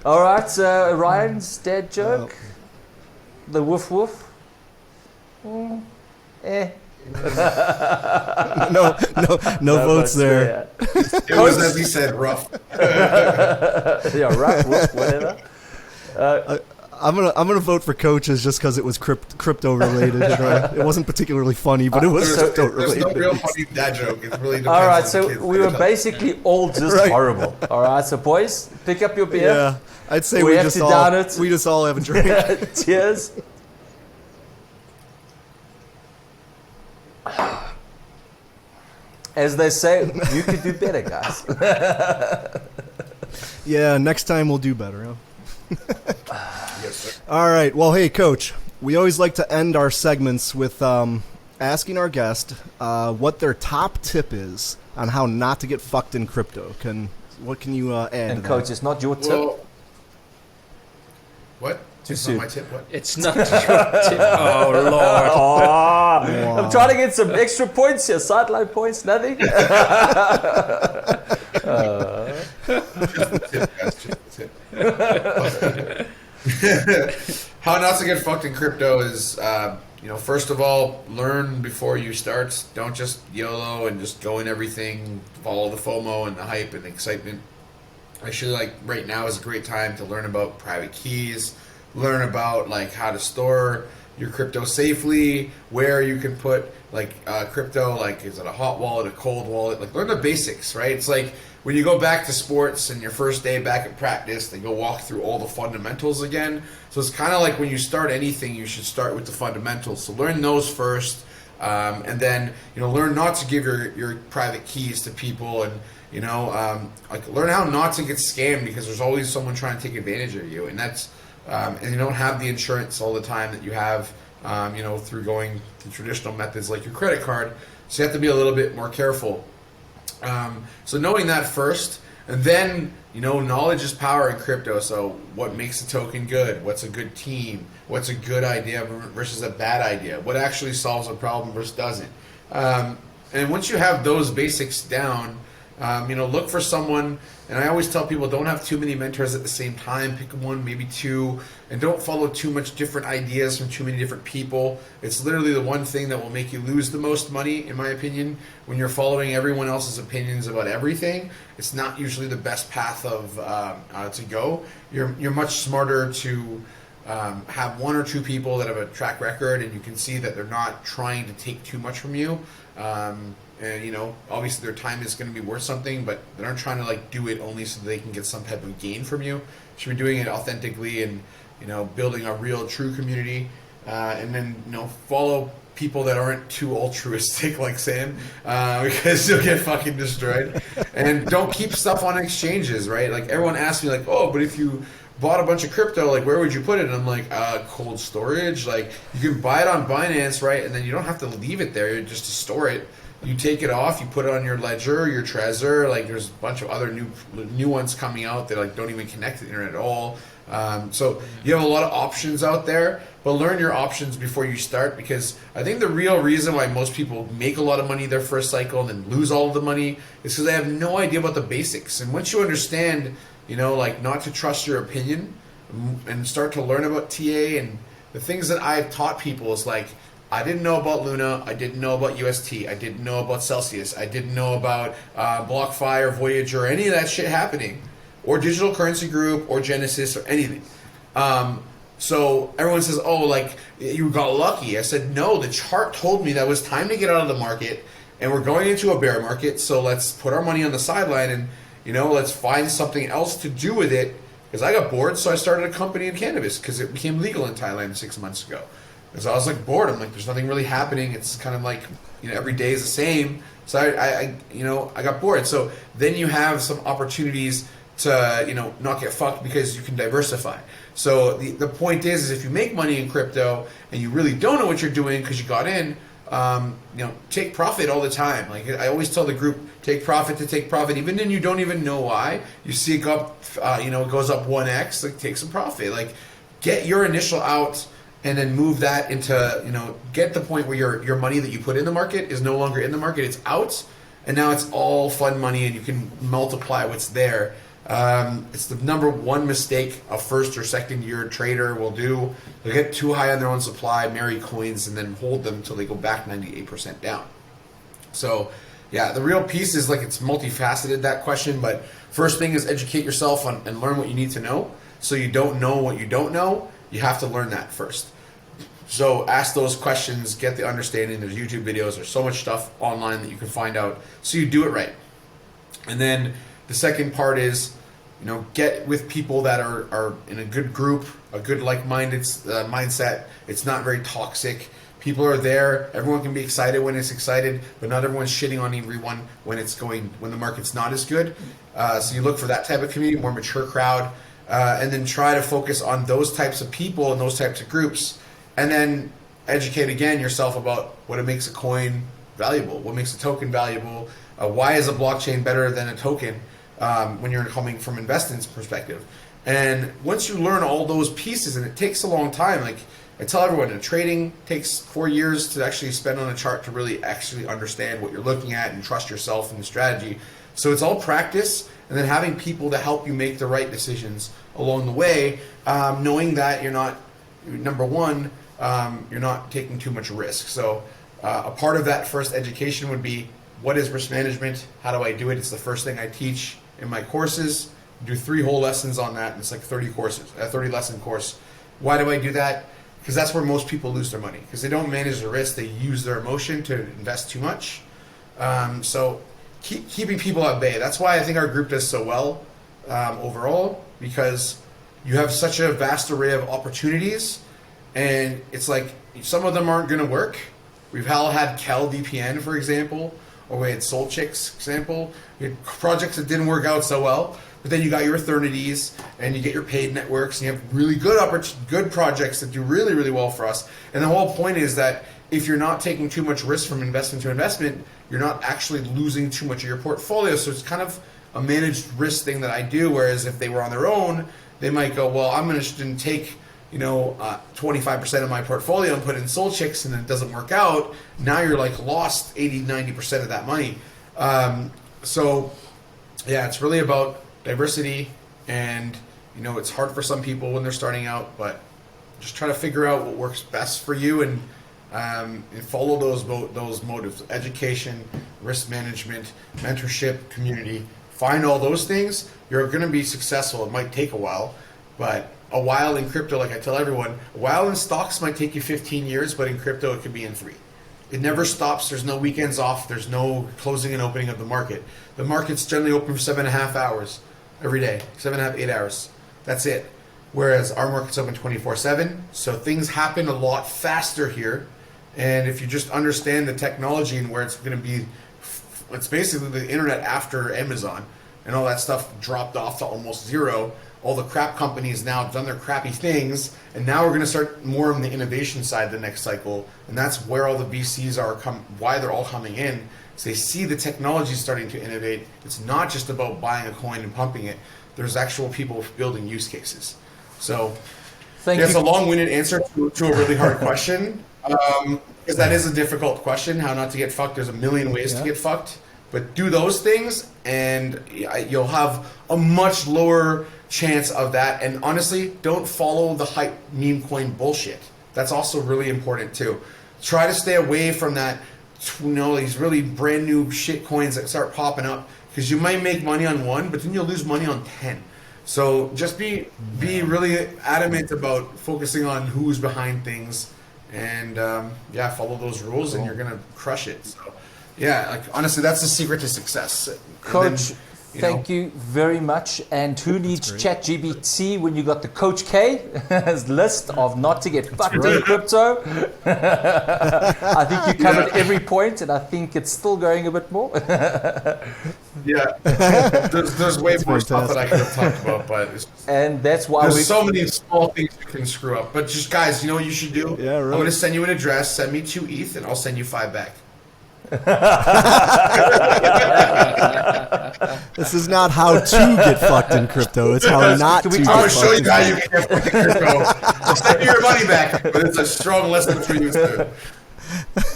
All right, Ryan's dad joke. The woof woof. Eh. No votes there. It was, as he said, rough. Yeah, rough woof, whatever. I'm gonna vote for coaches just because it was crypto related. It wasn't particularly funny, but it was crypto There's no related. real funny dad joke. It really depends All right, on so the kids. we were basically all just Right. horrible. All right, so boys, pick up your beer. Yeah, I'd say We we have just to all down it. we just all have a drink. Cheers. As they say, you could do better, guys. Yeah, next time we'll do better. Huh? Yes, sir. All right. Well, hey, Coach. We always like to end our segments with asking our guest what their top tip is on how not to get fucked in crypto. What can you add? And to coach, that? it's not your tip. Well, what? Too It's soon. not my tip. What? It's not your tip. Oh, Lord. I'm trying to get some extra points here. Sideline points, nothing. Tip, guys, just the tip. How not to get fucked in crypto is first of all, learn before you start. Don't just YOLO and just go in everything, follow the FOMO and the hype and the excitement. Actually, like right now is a great time to learn about private keys, learn about like how to store your crypto safely, where you can put like crypto, like is it a hot wallet, a cold wallet, like learn the basics, right? It's like when you go back to sports and your first day back at practice, they go walk through all the fundamentals again. So it's kind of like when you start anything, you should start with the fundamentals. So learn those first, and then learn not to give your private keys to people, and like learn how not to get scammed, because there's always someone trying to take advantage of you, and that's and you don't have the insurance all the time that you have, through going to traditional methods like your credit card. So you have to be a little bit more careful. So knowing that first, and then knowledge is power in crypto. So what makes a token good? What's a good team? What's a good idea versus a bad idea? What actually solves a problem versus doesn't? And once you have those basics down, look for someone. And I always tell people, don't have too many mentors at the same time. Pick one, maybe two, and don't follow too much different ideas from too many different people. It's literally the one thing that will make you lose the most money, in my opinion. When you're following everyone else's opinions about everything, it's not usually the best path of to go. You're much smarter to have one or two people that have a track record, and you can see that they're not trying to take too much from you. And obviously their time is going to be worth something, but they aren't trying to like do it only so they can get some type of gain from you. You should be doing it authentically and building a real, true community, and then follow people that aren't too altruistic like Sam, because you'll get fucking destroyed. And don't keep stuff on exchanges, right? Like everyone asks me like, oh, but if you bought a bunch of crypto, like where would you put it? And I'm like, cold storage. Like you can buy it on Binance, right? And then you don't have to leave it there just to store it. You take it off, you put it on your Ledger, your Trezor. Like there's a bunch of other new ones coming out that like don't even connect to the internet at all. So you have a lot of options out there, but learn your options before you start, because I think the real reason why most people make a lot of money their first cycle and then lose all of the money is because they have no idea about the basics. And once you understand, like not to trust your opinion and start to learn about TA, and the things that I've taught people is like, I didn't know about Luna, I didn't know about UST, I didn't know about Celsius, I didn't know about BlockFi or Voyager or any of that shit happening, or Digital Currency Group or Genesis or anything. So everyone says, oh, like you got lucky. I said, no, the chart told me that it was time to get out of the market and we're going into a bear market, so let's put our money on the sideline and let's find something else to do with it. Because I got bored, so I started a company in cannabis because it became legal in Thailand 6 months ago. Because I was like bored. I'm like, there's nothing really happening. It's kind of like, every day is the same. So I got bored. So then you have some opportunities to, not get fucked because you can diversify. So the point is if you make money in crypto and you really don't know what you're doing because you got in, take profit all the time. Like I always tell the group, take profit to take profit, even when you don't even know why. You see it go up, it goes up 1x, like take some profit. Like get your initial out and then move that into, get the point where your money that you put in the market is no longer in the market, it's out, and now it's all fun money and you can multiply what's there. It's the number one mistake a first or second year trader will do. They get too high on their own supply, marry coins, and then hold them until they go back 98% down. So yeah, the real piece is like it's multifaceted, that question, but first thing is educate yourself and learn what you need to know. So you don't know what you don't know, you have to learn that first. So ask those questions, get the understanding. There's YouTube videos, there's so much stuff online that you can find out, so you do it right. And then the second part is, get with people that are in a good group, a good like-minded mindset. It's not very toxic. People are there. Everyone can be excited when it's excited, but not everyone's shitting on everyone when the market's not as good. So you look for that type of community, more mature crowd, and then try to focus on those types of people and those types of groups, and then educate again yourself about what it makes a coin valuable, what makes a token valuable, why is a blockchain better than a token when you're coming from investment's perspective. And once you learn all those pieces, and it takes a long time, like I tell everyone, trading takes 4 years to actually spend on a chart to really actually understand what you're looking at and trust yourself in the strategy. So it's all practice, and then having people to help you make the right decisions along the way, knowing that you're not, number one, you're not taking too much risk. So a part of that first education would be, what is risk management? How do I do it? It's the first thing I teach in my courses. Do 3 whole lessons on that, and it's like 30 courses, a 30 lesson course. Why do I do that? Because that's where most people lose their money, because they don't manage the risk. They use their emotion to invest too much. So keeping people at bay. That's why I think our group does so well overall, because you have such a vast array of opportunities, and it's like some of them aren't going to work. We've all had Cal DPN, for example, or we had Soul Chicks example. We had projects that didn't work out so well, but then you got your Eternities and you get your paid networks, and you have really good projects that do really, really well for us. And the whole point is that if you're not taking too much risk from investment to investment, you're not actually losing too much of your portfolio. So it's kind of a managed risk thing that I do, whereas if they were on their own, they might go, well, I'm going to take 25% of my portfolio and put in Soul Chicks, and then it doesn't work out. Now you're like lost 80-90% of that money. So yeah, it's really about diversity, and it's hard for some people when they're starting out, but just try to figure out what works best for you, and follow those motives: education, risk management, mentorship, community. Find all those things. You're going to be successful. It might take a while, but a while in crypto, like I tell everyone, a while in stocks might take you 15 years, but in crypto it could be in 3. It never stops. There's no weekends off. There's no closing and opening of the market. The market's generally open for 7.5 hours every day, 7.5, 8 hours. That's it. Whereas our market's open 24/7, so things happen a lot faster here. And if you just understand the technology and where it's going to be, it's basically the internet after Amazon, and all that stuff dropped off to almost zero. All the crap companies now have done their crappy things, and now we're going to start more on the innovation side the next cycle, and that's where all the VCs are why they're all coming in. So they see the technology starting to innovate. It's not just about buying a coin and pumping it. There's actual people building use cases. So it's a long-winded answer to a really hard question, because that is a difficult question, how not to get fucked. There's a million ways to get fucked, but do those things and you'll have a much lower chance of that. And honestly, don't follow the hype meme coin bullshit. That's also really important too. Try to stay away from that, these really brand new shit coins that start popping up, because you might make money on one, but then you'll lose money on 10. So just be really adamant about focusing on who's behind things, and follow those rules, and you're gonna crush it. So honestly, that's the secret to success. Coach, thank you very much. And who needs ChatGPT when you got the Coach K list of not to get fucked in crypto? I think you covered every point, and I think it's still going a bit more. There's way more stuff that I could have talked about, but that's why there's so many small things you can screw up. But just guys, you know what you should do? Yeah, right. I'm going to send you an address. Send me 2 ETH, and I'll send you 5 back. This is not how to get fucked in crypto. It's how not to get I'm going to fucked show you in how you can get fucked in crypto. I'll send you your money back, but it's a strong lesson for you too.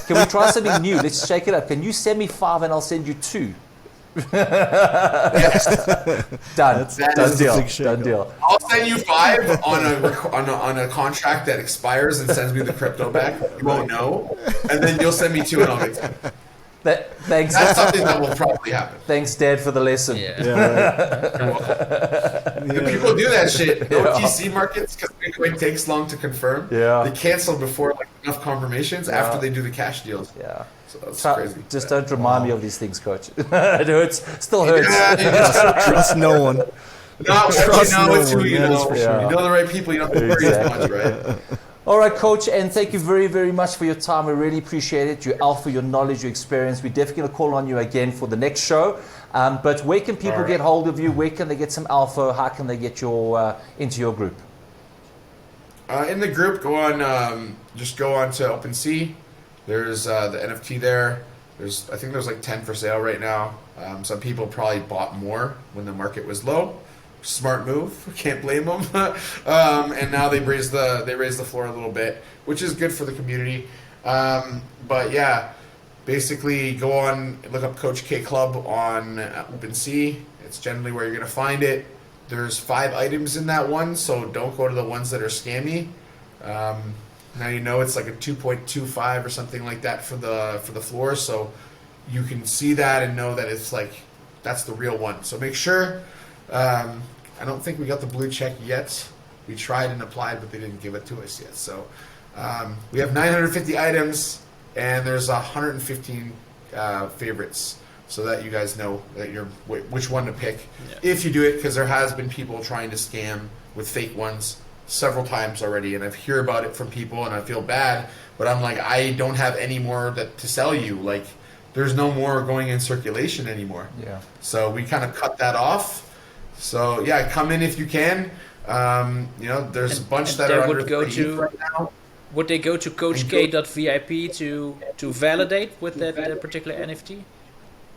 Can we try something new? Let's shake it up. Can you send me 5 and I'll send you 2? Yes. Done. Done deal. I'll send you 5 on a contract that expires and sends me the crypto back. You won't know, and then you'll send me 2 and I'll get 10. Thanks. That's something that will probably happen. Thanks, Dad, for the lesson. Right. People do that shit. OTC markets, because Bitcoin takes long to confirm. They cancel before enough confirmations after they do the cash deals. So that's crazy. Just don't remind me of these things, Coach. It hurts. Still hurts. Trust no one. Not what you know, it's who you know. For sure. You know the right people, you don't have to worry as much, right? All right, Coach, and thank you very, very much for your time. We really appreciate it. Your alpha, your knowledge, your experience. We're definitely going to call on you again for the next show. But where can people get hold of you? Where can they get some alpha? How can they get into your group? In the group, just go on to OpenSea. There's the NFT there. I think there's 10 for sale right now. Some people probably bought more when the market was low. Smart move. Can't blame them. And now they raised the floor a little bit, which is good for the community. But yeah, basically go on, look up Coach K Club on OpenSea. It's generally where you're gonna find it. There's 5 items in that one, so don't go to the ones that are scammy. Now you know it's like a 2.25 or something like that for the floor, so you can see that and know that it's like that's the real one. So make sure. I don't think we got the blue check yet. We tried and applied, but they didn't give it to us yet. So we have 950 items, and there's 115 favorites, so that you guys know that you're which one to pick if you do it, because there has been people trying to scam with fake ones several times already, and I hear about it from people, and I feel bad, but I'm like, I don't have any more to sell you. Like, there's no more going in circulation anymore. Yeah. So we kind of cut that off. So yeah, come in if you can. There's a bunch that are under would go 30 to right now. Would they go to coachk.vip to validate with that particular NFT?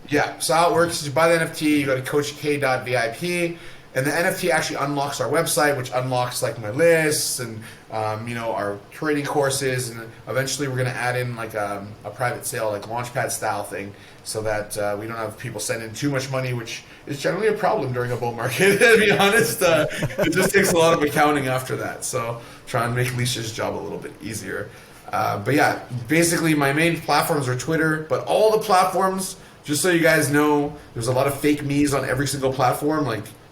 Yeah, so how it works is you buy the NFT, you go to coachk.vip, and the NFT actually unlocks our website, which unlocks like my lists and our trading courses, and eventually we're going to add in like a private sale, like Launchpad style thing, so that we don't have people send in too much money, which is generally a problem during a bull market. To be honest, it just takes a lot of accounting after that. So try and make Alicia's job a little bit easier. But yeah, basically my main platforms are Twitter, but all the platforms, just so you guys know, there's a lot of fake me's on every single platform,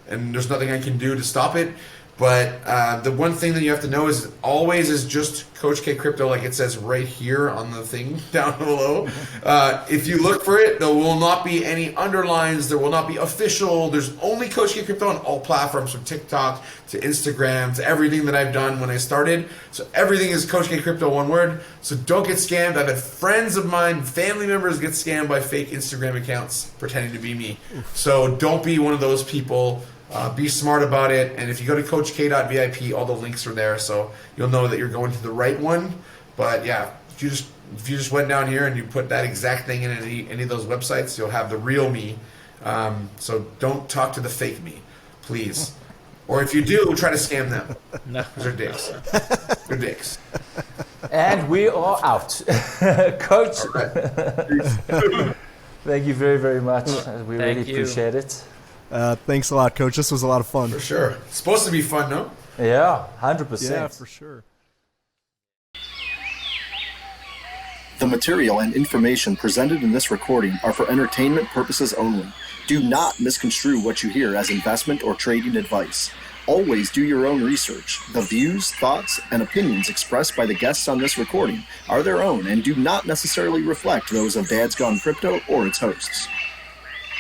and there's nothing I can do to stop it. But the one thing that you have to know is always is just Coach K Crypto, like it says right here on the thing down below. If you look for it, there will not be any underlines. There will not be official. There's only Coach K Crypto on all platforms, from TikTok to Instagram to everything that I've done when I started. So everything is Coach K Crypto, one word. So don't get scammed. I've had friends of mine, family members get scammed by fake Instagram accounts pretending to be me. So don't be one of those people. Be smart about it, and if you go to coachk.vip, all the links are there, so you'll know that you're going to the right one. But yeah, if you just went down here and you put that exact thing in any of those websites, you'll have the real me. So don't talk to the fake me, please. Or if you do, try to scam them. No. Because they're dicks. They're dicks. And we are out. Coach, All right. thank you very, very much. We really you. appreciate it. Thanks a lot, Coach. This was a lot of fun. For sure. It's supposed to be fun, no? Yeah, 100%. Yeah, for sure. The material and information presented in this recording are for entertainment purposes only. Do not misconstrue what you hear as investment or trading advice. Always do your own research. The views, thoughts, and opinions expressed by the guests on this recording are their own and do not necessarily reflect those of Dad's Gone Crypto or its hosts.